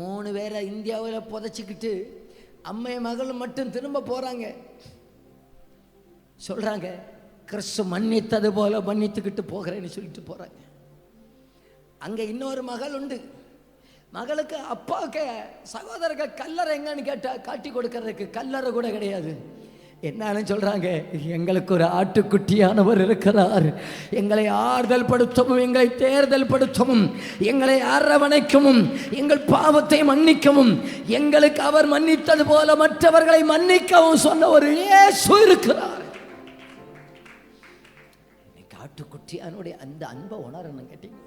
3 பேரை இந்தியாவில் புதைச்சிக்கிட்டு அம்மைய மகளும் மட்டும் திரும்ப போகிறாங்க. சொல்கிறாங்க, கிறிஸ்து மன்னித்தது போல மன்னித்துக்கிட்டு போகிறேன்னு சொல்லிட்டு போகிறாங்க. அங்கே இன்னொரு மகள் உண்டு. மகளுக்கு அப்பாவுக்கு சகோதரர்கள் கல்லறை எங்கன்னு கேட்டால் காட்டி கொடுக்கறதுக்கு கல்லறை கூட கிடையாது. என்னன்னு சொல்றாங்க, எங்களுக்கு ஒரு ஆட்டுக்குட்டியானவர் இருக்கிறார், எங்களை ஆறுதல் படுத்தவும் எங்களை தேர்தல் படுத்தவும் எங்களை அரவணைக்கவும் எங்கள் பாவத்தை மன்னிக்கவும் எங்களுக்கு அவர் மன்னித்தது போல மற்றவர்களை மன்னிக்கவும் சொன்ன ஒரு இயேசு இருக்கிறார். ஆட்டுக்குட்டியானுடைய அந்த அன்பை உணரணும் கேட்டீங்க.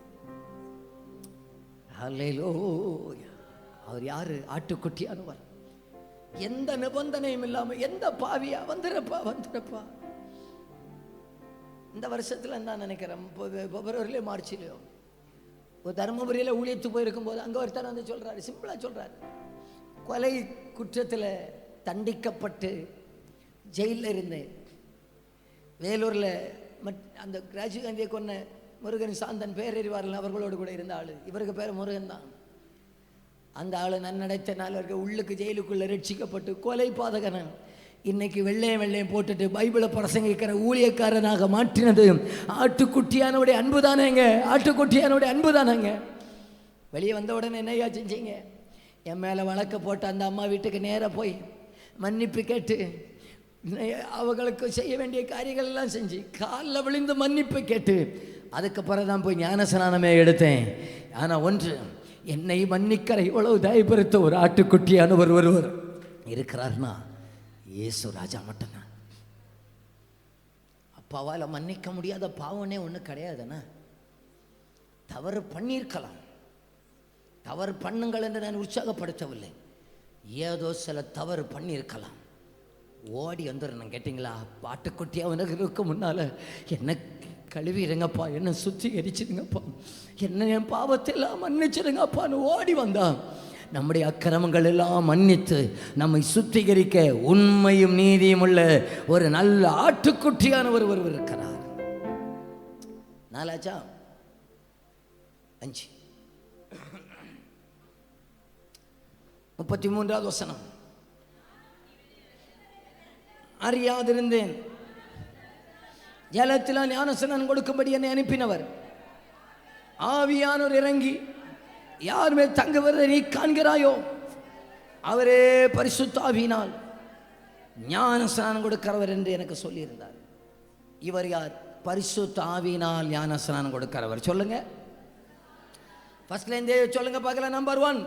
ஹல்லேலூயா. அவர் யாரு? ஆட்டுக்குட்டியானவர். எந்த நிபந்தனையும் இல்லாம எந்த பாவியா வந்துடுறப்பா வந்துடுறப்பா. இந்த வருஷத்துல தான் நினைக்கிறேன், பிப்ரவரியிலே மார்ச்லயோ ஒரு தருமபுரியில ஊழியத்து போயிருக்கும் போது அங்க ஒருத்தர் வந்து சொல்றாரு, சிம்பிளா சொல்றாரு, கொலை குற்றத்தில் தண்டிக்கப்பட்டு ஜெயிலில் இருந்தேன். வேலூர்ல அந்த ராஜீவ் காந்தியை கொன்ன முருகன் சாந்தன் பேரறிவார்கள் அவர்களோடு கூட இருந்த ஆளு. இவருக்கு பேர் முருகன் தான். அந்த ஆளு நன்னடைத்த நாள் இருக்க உள்ளுக்கு ஜெயிலுக்குள்ள ரட்சிக்கப்பட்டு கொலை பாதகனன் இன்னைக்கு வெள்ளையும் போட்டுட்டு பைபிளை பிரசங்கிக்கிற ஊழியக்காரனாக மாற்றினது ஆட்டுக்குட்டியானுடைய அன்பு தானேங்க. ஆட்டுக்குட்டியானுடைய அன்பு தானேங்க. வெளியே வந்த உடனே என்னையா செஞ்சீங்க? என் மேலே வழக்க போட்ட அந்த அம்மா வீட்டுக்கு நேராக போய் மன்னிப்பு கேட்டு அவங்களுக்கு செய்ய வேண்டிய காரியங்கள் எல்லாம் செஞ்சு காலில் விழுந்து மன்னிப்பு கேட்டு அதுக்கப்புறம் தான் போய் ஞானஸ்நானமே எடுத்தேன். ஆனால் ஒன்று, என்னை மன்னிக்கிற இவ்வளவு தயபெருத்த ஒரு ஆட்டுக்குட்டியானவர் ஒருவர் இருக்கிறார்னா இயேசு ராஜா மட்டும்தான். அப்பாவால் மன்னிக்க முடியாத பாவனே ஒன்றும் கிடையாதுண்ணா. தவறு பண்ணியிருக்கலாம், தவறு பண்ணுங்கள் என்று நான் உற்சாகப்படுத்தவில்லை. ஏதோ சில தவறு பண்ணியிருக்கலாம், ஓடி வந்துடணும். கேட்டிங்களா? ஆட்டுக்குட்டியா உனக்கு இருக்க முன்னால என்ன கழுவிடுங்கப்பா, என்ன சுத்திகரிச்சிடுங்கப்பா, என்ன என் பாவத்தெல்லாம் மன்னிச்சிடுங்கப்பான்னு ஓடி வந்தான். நம்முடைய அக்கிரமங்கள் எல்லாம் மன்னித்து நம்மை சுத்திகரிக்க உண்மையும் நீதியும் உள்ள ஒரு நல்ல ஆட்டுக்குட்டியானவர் ஒருவர் இருக்கிறார். 4 5 33வது வசனம். அறியாதிருந்தேன், ஜலத்தில் ஞானஸ்நானம் கொடுக்கும்படி என்னை அனுப்பினவர் ஆவியானவர் இறங்கி யார் மேல் தங்குவதை நீ காண்கிறாயோ அவரே பரிசுத்த ஆவியினால் ஞானஸ்நானம் கொடுக்கிறவர் என்று எனக்கு சொல்லியிருந்தார். இவர் யார்? பரிசுத்த ஆவியினால் ஞானஸ்நானம் கொடுக்கிறவர். சொல்லுங்க, ஃபர்ஸ்ட்ல இருந்தே சொல்லுங்க பார்க்கலாம். நம்பர் 1,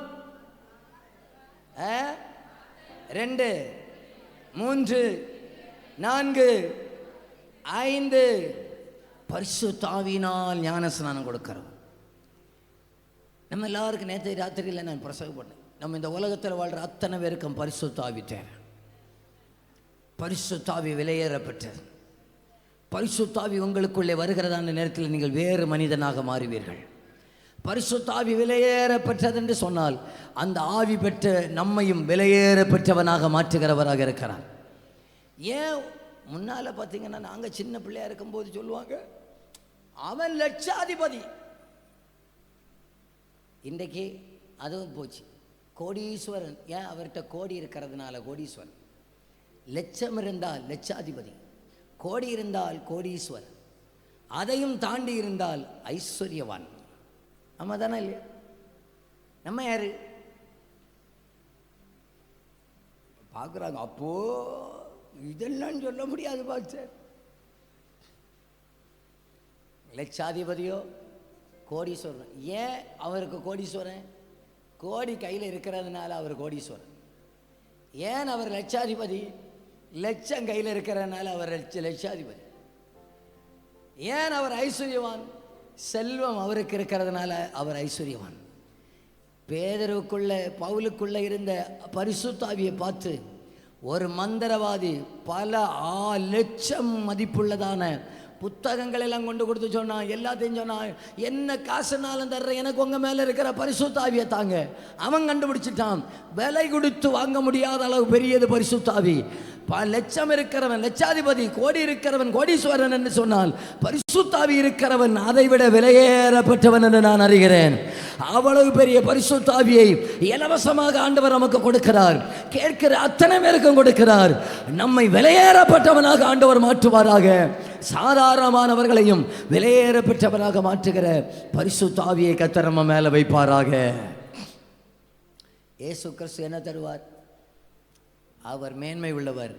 2, 3, 4, 5 பரிசுத்த ஆவியினால் ஞானஸ்நானம் கொடுக்கிறவர். நம்ம எல்லாருக்கும் நேற்று ராத்திரியில் நான் பிரசவம் பண்ணேன். நம்ம இந்த உலகத்தில் வாழ்கிற அத்தனை பேருக்கும் பரிசுத்த ஆவி தேவை. பரிசுத்த ஆவி விலையேறப்பட்டது. பரிசுத்த ஆவி உங்களுக்குள்ளே வருகிறதான நேரத்தில் நீங்கள் வேறு மனிதனாக மாறுவீர்கள். பரிசுத்த ஆவி விலையேற பெற்றது என்று சொன்னால் அந்த ஆவி பெற்ற நம்மையும் விலையேற பெற்றவனாக மாற்றுகிறவராக இருக்கிறார். ஏன் முன்னால் பார்த்தீங்கன்னா நாங்கள் சின்ன பிள்ளையா இருக்கும்போது சொல்லுவாங்க, அவன் லட்சாதிபதி. இன்றைக்கு அதுவும் போச்சு. கோடீஸ்வரன். ஏன்? அவர்கிட்ட கோடி இருக்கிறதுனால கோடீஸ்வரன். லட்சம் இருந்தால் லட்சாதிபதி, கோடி இருந்தால் கோடீஸ்வரன், அதையும் தாண்டி இருந்தால் ஐஸ்வர்யவான். நம்ம தானே இல்லையா? நம்ம யாரு பார்க்குறாங்க. அப்போ இதெல்லாம் சொல்ல முடியாது பாஸ்டர். லட்சாதிபதியோ கோடீஸ்வரன். ஏன் அவருக்கு கோடீஸ்வரன்? கோடி கையில் இருக்கிறதுனால அவர் கோடீஸ்வரன். ஏன் அவர் லட்சாதிபதி? லட்சம் கையில் இருக்கிறதுனால அவர் லட்சாதிபதி. ஏன் அவர் ஐஸ்வர்யவான்? செல்வம் அவருக்கு இருக்கிறதுனால அவர் ஐஸ்வர்யவான். பேதருக்குள்ள பவுலுக்குள்ள இருந்த பரிசுத்த ஆவியை பார்த்து ஒரு மந்திரவாதி பல லட்சம் மதிப்புள்ளதான புத்தகங்கள் எல்லாம் கொண்டு கொடுத்து சொன்னான், எல்லாத்தையும் சொன்னான், என்ன காசுனாலும் தர்ற, எனக்கு உங்க மேல இருக்கிற பரிசுத்த ஆவியை தாங்க. அவன் கண்டுபிடிச்சிட்டான், விலை கொடுத்து வாங்க முடியாத அளவு பெரியது பரிசுத்த ஆவி. லட்சம் இருக்கிறவன் லட்சாதிபதி, கோடி இருக்கிறவன் கோடீஸ்வரன் என்று சொன்னால் பரிசுத்த ஆவி இருக்கிறவன் அதை விட விலையேறப்பட்டவன் என்று நான் அறிகிறேன். அவ்வளவு பெரிய பரிசுத்த ஆவியை இலவசமாக ஆண்டவர் நமக்கு கொடுக்கிறார். கேட்கிற அத்தனை பேருக்கும் கொடுக்கிறார். நம்மை விலையேறப்பட்டவனாக ஆண்டவர் மாற்றுவாராக. சாதாரணமானவர்களையும் விலையேற பெற்றவராக மாற்றுகிற பரிசுத்த ஆவியை கர்த்தர் நம்ம மேல வைப்பாராக. இயேசு கிறிஸ்து என்ன தருவார்? அவர் மேன்மை உள்ளவர்.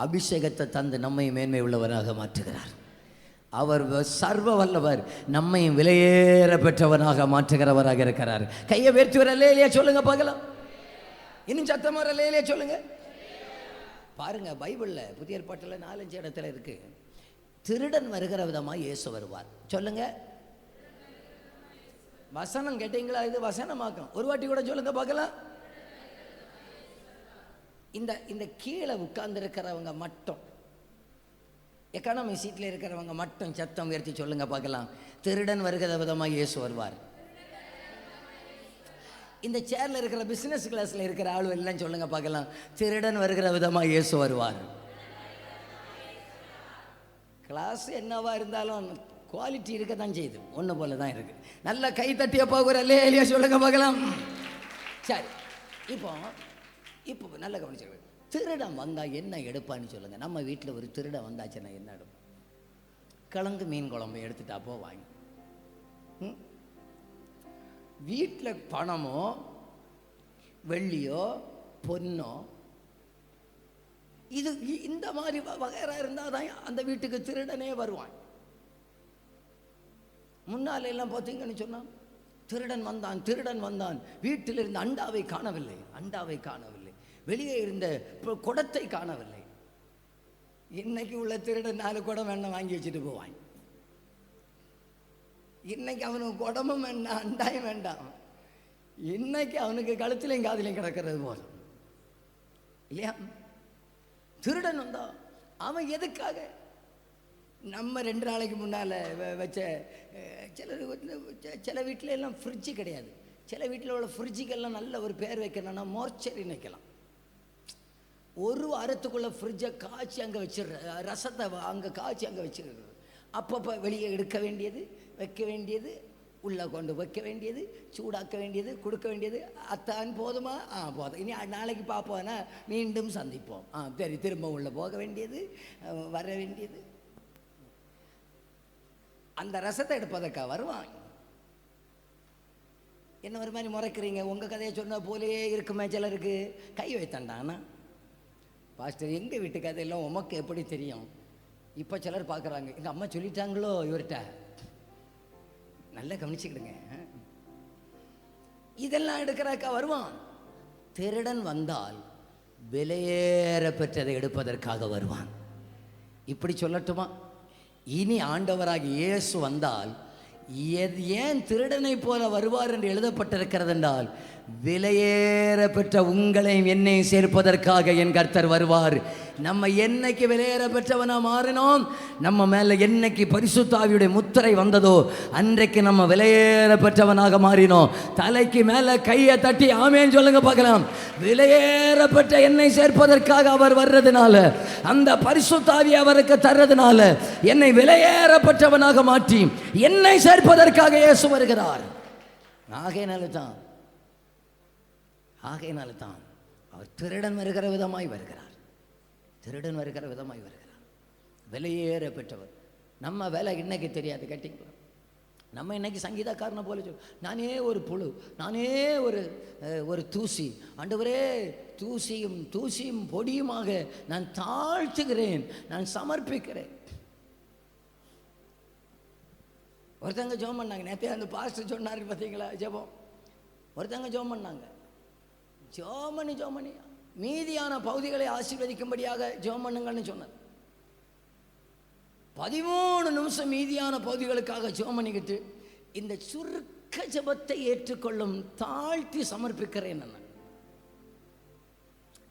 அபிஷேகத்தை தந்து நம்மை மேன்மை உள்ளவராக மாற்றுகிறார். அவர் சர்வ வல்லவர். நம்மை விலையேற பெற்றவனாக மாற்றுகிறவராக இருக்கிறார். கையை வேர்த்தி வர லேலியா சொல்லுங்க பார்க்கலாம். இன்னும் சத்தம் வர லேலியா சொல்லுங்க. பாருங்க, பைபிள்ல புதிய ஏற்பாட்டில் 4-5 இடத்துல இருக்கு. திருடன் வருகிற விதமாக இயேசு வருவார். சொல்லுங்க. வசனம் கேட்டீங்களா? இது வசனமாக்கும். ஒரு வாட்டி கூட சொல்லுங்க பார்க்கலாம். இந்த கீழே உட்கார்ந்து இருக்கிறவங்க மட்டும், எக்கானமி சீட்டில் இருக்கிறவங்க மட்டும் சத்தம் உயர்த்தி சொல்லுங்க பார்க்கலாம். திருடன் வருகிற விதமாக இயேசு வருவார். இந்த சேர்ல இருக்கிற பிசினஸ் கிளாஸ்ல இருக்கிற ஆளு எல்லாம் சொல்லுங்க பார்க்கலாம். திருடன் வருகிற விதமாக இயேசு வருவார். கிளாஸ் என்னவா இருந்தாலும் குவாலிட்டி இருக்க தான் செய்யுது. ஒன்று போல தான் இருக்கு. நல்ல கை தட்டிய போகிற லேலியா சொல்லுங்க பார்க்கலாம். சரி, இப்போ நல்ல கவனிச்சு. திருடன் வந்தா என்ன எடுப்பான்னு சொல்லுங்க. நம்ம வீட்டில் ஒரு திருடன் வந்தாச்சுன்னா என்ன எடுப்போம்? கிழங்கு மீன் குழம்பு எடுத்துட்டா போவாங்க. வீட்டில் பணமோ வெள்ளியோ பொன்னோ இது இந்த மாதிரி வகைரா இருந்தால் தான் அந்த வீட்டுக்கு திருடனே வருவான். முன்னால எல்லாம் பார்த்தீங்கன்னு சொன்னா திருடன் வந்தான் வீட்டில் இருந்த அண்டாவை காணவில்லை, வெளியே இருந்த குடத்தை காணவில்லை. இன்னைக்கு உள்ள திருடன் 4 குடம் வேண்டாம் வாங்கி வச்சுட்டு போவான். இன்னைக்கு அவனுக்கு குடமும் வேண்டாம், அண்டாயும் வேண்டாம். இன்னைக்கு அவனுக்கு கழுத்திலையும் காதிலையும் கிடக்கிறது போல இல்லையா? திருடன் வந்தா அவன் எதுக்காக? நம்ம 2 நாளைக்கு முன்னால் வச்ச சில வீட்டில் எல்லாம் ஃப்ரிட்ஜு கிடையாது. சில வீட்டில் உள்ள ஃப்ரிட்ஜுக்கெல்லாம் நல்ல ஒரு பேர் வைக்கணும்னா மோர்ச்சரின்னு வைக்கலாம். ஒரு வாரத்துக்குள்ளே ஃப்ரிட்ஜை காய்ச்சி அங்கே வச்சிடுற, ரசத்தை அங்கே காய்ச்சி அங்கே வச்சிடுறது. அப்பப்போ வெளியே எடுக்க வேண்டியது, வைக்க வேண்டியது, உள்ளே கொண்டு வைக்க வேண்டியது, சூடாக்க வேண்டியது, கொடுக்க வேண்டியது. அத்தான் போதுமா? போதும். இனி நாளைக்கு பார்ப்போன்னா மீண்டும் சந்திப்போம். சரி, திரும்ப உள்ளே போக வேண்டியது, வர வேண்டியது. அந்த ரசத்தை எடுப்பதற்கா வருவாங்க. என்ன ஒரு மாதிரி முறைக்கிறீங்க? உங்கள் கதையை சொன்ன போலே இருக்குமே சிலருக்கு. கை வைத்தாண்டானா பாஸ்டர், எங்கள் வீட்டு கதையெல்லாம் உமக்கு எப்படி தெரியும்? இப்போ சிலர் பார்க்குறாங்க, எங்கள் அம்மா சொல்லிட்டாங்களோ இவர்கிட்ட. நல்லா கவனிச்சுக்கிடுங்க. இதெல்லாம் எடுக்கிறக்கா வருவான். திருடன் வந்தால் விலையேற பெற்றதை எடுப்பதற்காக வருவான். இப்படி சொல்லட்டுமா? இனி ஆண்டவராக இயேசு வந்தால் ஏன் திருடனை போல வருவார் என்று எழுதப்பட்டிருக்கிறது என்றால், விலையேற பெற்ற உங்களையும் என்னை சேர்ப்பதற்காக என் கர்த்தர் வருவார். நம்ம என்னைக்கு விலையேற பெற்றவனா மாறினோம், நம்ம மேல என்னைக்கு பரிசுத்த ஆவியுடைய முத்திரை வந்ததோ அன்றைக்கு நம்ம விலையேற பெற்றவனாக மாறினோம். தலைக்கு மேல கையை தட்டி ஆமேன்னு சொல்லுங்க பார்க்கலாம். விலையேறப்பட்ட என்னை சேர்ப்பதற்காக அவர் வர்றதுனால, அந்த பரிசுத்த ஆவியை அவருக்கு தர்றதுனால என்னை விலையேறப்பட்டவனாக மாற்றி என்னை சேர்ப்பதற்காக இயேசு வருகிறார். ஆகையினால தான் அவர் திருடன் வருகிற விதமாய் வருகிறார். திருடன் வருகிற விதமாய் வருகிறார். விலையேற பெற்றவர். நம்ம வேலை இன்னைக்கு தெரியாது கேட்டீங்களா? நம்ம இன்னைக்கு சங்கீதக்காரனை போல நானே ஒரு புழு, நானே ஒரு தூசி, ஆண்டவரே தூசியும் பொடியுமாக நான் தாழ்த்துகிறேன், நான் சமர்ப்பிக்கிறேன். ஒருத்தங்க ஜெபம் பண்ணாங்க. நேற்றே அந்த பாஸ்டர் சொன்னார் பார்த்தீங்களா? ஜெபம் ஒருத்தங்க ஜெபம் பண்ணாங்க. ஜெபமணி மீதியான பகுதிகளை ஆசீர்வதிக்கும்படியாக ஜெபம் பண்ணுங்கன்னு சொன்னார். 13 நிமிஷம் மீதியான பகுதிகளுக்காக ஜெபம் பண்ணிக்கிட்டு இந்த சுருக்க ஜெபத்தை ஏற்றுக்கொள்ளும், தாழ்த்தி சமர்ப்பிக்கிறேன்.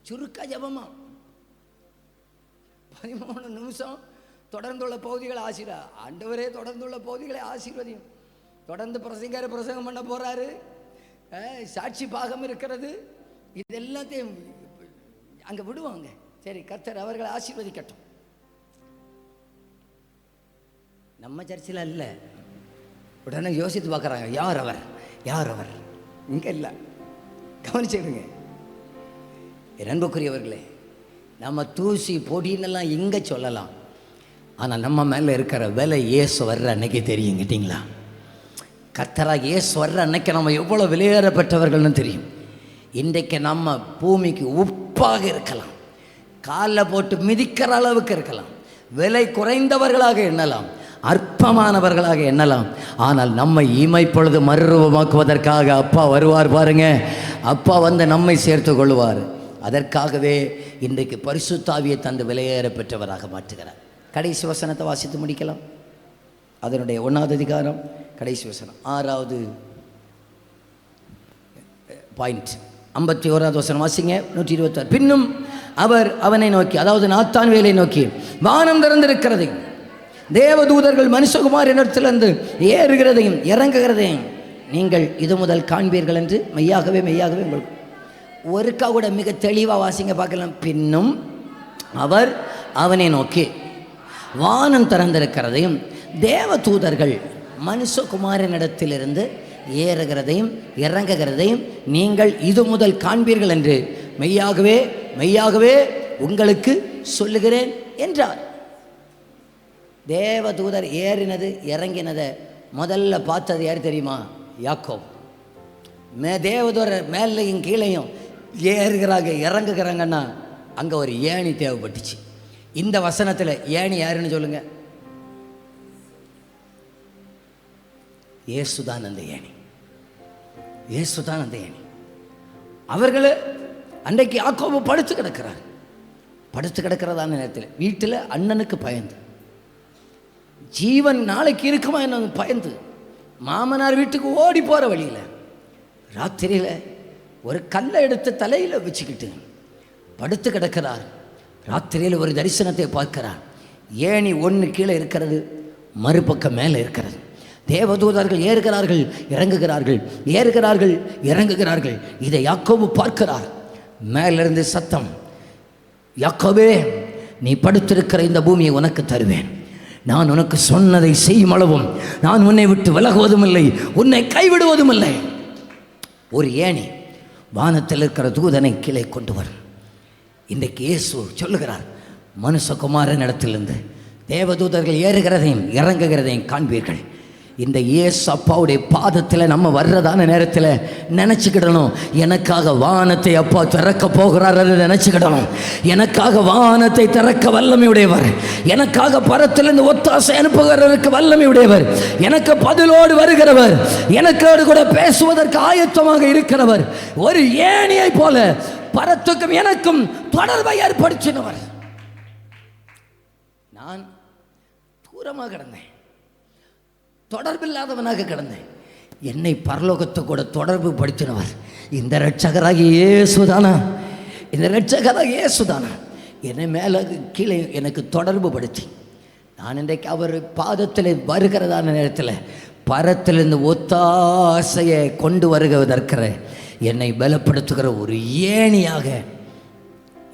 சுருக்க ஜெபமா 13 நிமிஷம் தொடர்ந்துள்ள பகுதிகளை ஆண்டவரே தொடர்ந்துள்ள பகுதிகளை ஆசீர்வதியும். தொடர்ந்து பிரசங்கம் பண்ண போறாரு. சாட்சி பாகம் இருக்கிறது. இது எல்லாத்தையும் அங்க விடுவாங்க. சரி, கர்த்தர் அவர்களை ஆசீர்வதிக்கட்டும். நம்ம சர்ச்சில் அல்ல. உடனே யோசித்து பார்க்குறாங்க, யார் அவர் இங்க இல்லை. கவனிச்சுடுங்க அன்புக்குரியவர்களே. நம்ம தூசி பொடின்னெல்லாம் இங்கே சொல்லலாம், ஆனால் நம்ம மேலே இருக்கிற விலை இயேசு வர்ற அன்னைக்கு தெரியும். கேட்டிங்களா? கர்த்தராக இயேசு வர்ற அன்னைக்கு நம்ம எவ்வளோ விலையேறப்பட்டவர்கள்னு தெரியும். இன்றைக்கு நம்ம பூமிக்கு உப்பாக இருக்கலாம், காலில் போட்டு மிதிக்கிற அளவுக்கு இருக்கலாம், விலை குறைந்தவர்களாக எண்ணலாம், அற்பமானவர்களாக எண்ணலாம். ஆனால் நம்மை இமைப்பொழுது மறுரூபமாக்குவதற்காக அப்பா வருவார் பாருங்க. அப்பா வந்து நம்மை சேர்த்து கொள்வார். அதற்காகவே இன்றைக்கு பரிசுத்த ஆவியை தந்து விலையேற பெற்றவராக மாற்றுகிறார். கடைசி வசனத்தை வாசித்து முடிக்கலாம். அதனுடைய 1வது அதிகாரம் கடைசி வசனம் 6வது பாயிண்ட் 51வது வசனம் வாசிங்க. 126. பின்னும் அவர் அவனை நோக்கி, அதாவது நாத்தான்வேலை நோக்கி, வானம் திறந்திருக்கிறது, தேவதூதர்கள் மனுஷகுமாரனிடத்திலிருந்து ஏறுகிறதையும் இறங்குகிறதையும் நீங்கள் இது முதல் காண்பீர்கள் என்று மெய்யாகவே உங்களுக்கு ஒருக்கா கூட மிக தெளிவாக வாசிங்க பார்க்கலாம். பின்னும் அவர் அவனை நோக்கி, வானம் திறந்திருக்கிறதையும் தேவதூதர்கள் மனுஷகுமாரனிடத்திலிருந்து ஏறுகிறதையும் இறங்குகிறதையும் நீங்கள் இது முதல் காண்பீர்கள் என்று மெய்யாகவே உங்களுக்கு சொல்லுகிறேன் என்றார். தேவதூதர் ஏறினது இறங்கினதை முதல்ல பார்த்தது யார் தெரியுமா? யாக்கோபு. தேவதூதர் மேலையும் கீழையும் ஏறுகிறாங்க இறங்குகிறாங்கன்னா அங்கே ஒரு ஏணி தேவைப்பட்டுச்சு. இந்த வசனத்தில் ஏணி யாருன்னு சொல்லுங்க? இயேசுதான் அந்த ஏணி. இயேசுதான் அந்த ஏணி. அவர்கள் அன்றைக்கு யாக்கோபு படுத்து கிடக்கிறதான நேரத்தில் வீட்டில் அண்ணனுக்கு பயந்து, ஜீவன் நாளைக்கு இருக்குமா என்ன பயந்து, மாமனார் வீட்டுக்கு ஓடி போகிற வழியில் ராத்திரியில் ஒரு கல்லை எடுத்து தலையில் வச்சுக்கிட்டு படுத்து கிடக்கிறார். ராத்திரியில் ஒரு தரிசனத்தை பார்க்கிறார். ஏணி ஒன்று கீழே இருக்கிறது, மறுபக்கம் மேலே இருக்கிறது. தேவதூதர்கள் ஏறுகிறார்கள் இறங்குகிறார்கள். இதை யாக்கோபு பார்க்கிறார். மேலிருந்து சத்தம், யாக்கோபே, நீ படுத்திருக்கிற இந்த பூமியை உனக்கு தருவேன். நான் உனக்கு சொன்னதை செய்யும் அளவும் நான் உன்னை விட்டு விலகுவதும் இல்லை, உன்னை கைவிடுவதும் இல்லை. ஒரு ஏணி வானத்தில் இருக்கிற தூதனை கீழே கொண்டு வரும். இன்றைக்கு இயேசு சொல்லுகிறார், மனுஷகுமாரன் இடத்திலிருந்து தேவதூதர்கள் ஏறுகிறதையும் இறங்குகிறதையும் காண்பீர்கள். இந்த இயேசு அப்பாவுடைய பாதத்தில் நம்ம வர்றதான நேரத்தில் நினச்சிக்கிடணும், எனக்காக வானத்தை அப்பா திறக்க போகிறார். அதை நினச்சிக்கிடணும். எனக்காக வானத்தை திறக்க வல்லமையுடையவர், எனக்காக பரத்திலிருந்து ஒத்தாசை அனுப்புகிறவருக்கு வல்லமையுடையவர், எனக்கு பதிலோடு வருகிறவர், எனக்கோடு கூட பேசுவதற்கு ஆயத்தமாக இருக்கிறவர், ஒரு ஏணியை போல பரத்துக்கும் எனக்கும் தொடர்பை ஏற்படுத்தினவர். நான் தூரமாக கிடந்தேன், தொடர்பில்லாதவனாக கிடந்தேன். என்னை பரலோகத்தை கூட தொடர்பு படுத்தினவர் இந்த இரட்சகராகிய இயேசுதானா? என்னை மேலே கீழே எனக்கு தொடர்பு படுத்தி நான் இன்றைக்கு அவர் பாதத்தில் வருகிறதான நேரத்தில் பரத்திலிருந்து ஒத்தாசையை கொண்டு வருவதற்கிற என்னை பலப்படுத்துகிற ஒரு ஏணியாக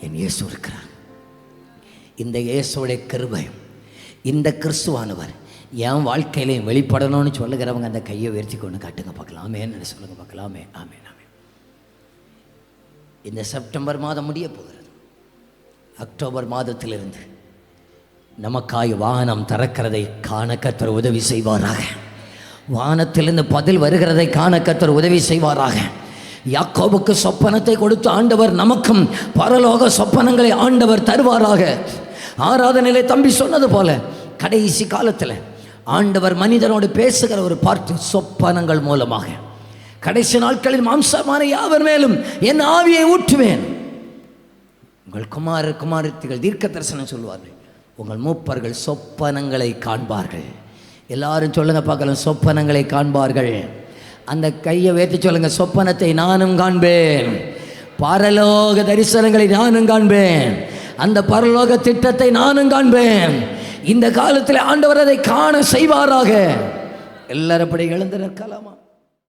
என் இயேசு இருக்கிறார். இந்த இயேசுடைய கிருபை, இந்த கிறிஸ்துவானவர் என் வாழ்க்கையிலையும் வெளிப்படணும்னு சொல்லுகிறவங்க அந்த கையை உயர்த்தி கொண்டு காட்டுங்க பார்க்கலாம். ஆமேன்னு சொல்லுங்க பார்க்கலாம். ஆமே ஆமே ஆமே. இந்த செப்டம்பர் மாதம் முடிய போகிறது. அக்டோபர் மாதத்திலிருந்து நமக்காய் வானம் திறக்கிறதை காண கர்த்தர் உதவி செய்வாராக. வானத்திலிருந்து பதில் வருகிறதை காண கர்த்தர் உதவி செய்வாராக. யாக்கோபுக்கு சொப்பனத்தை கொடுத்து ஆண்டவர் நமக்கும் பரலோக சொப்பனங்களை ஆண்டவர் தருவாராக. ஆராதனையிலே தம்பி சொன்னது போல கடைசி காலத்தில் ஆண்டவர் மனிதனோடு பேசுகிற ஒரு பார்த்து சொப்பனங்கள் மூலமாக கடைசி நாட்களில் மாம்சமான யாவர் மேலும் என் ஆவியை ஊற்றுவேன். உங்கள் குமாரத்திகள் தீர்க்க தரிசனம் சொல்வார்கள். உங்கள் மூப்பர்கள் சொப்பனங்களை காண்பார்கள். எல்லாரும் சொல்லுங்க பார்க்கலாம், சொப்பனங்களை காண்பார்கள். அந்த கையை உயர்த்தி சொல்லுங்க, சொப்பனத்தை நானும் காண்பேன், பரலோக தரிசனங்களை நானும் காண்பேன், அந்த பரலோக திட்டத்தை நானும் காண்பேன். இந்த காலத்தில் ஆண்டவர் அதை காண செய்வாராக. எல்லாரும் அப்படி எழுந்து நிற்கலாமா?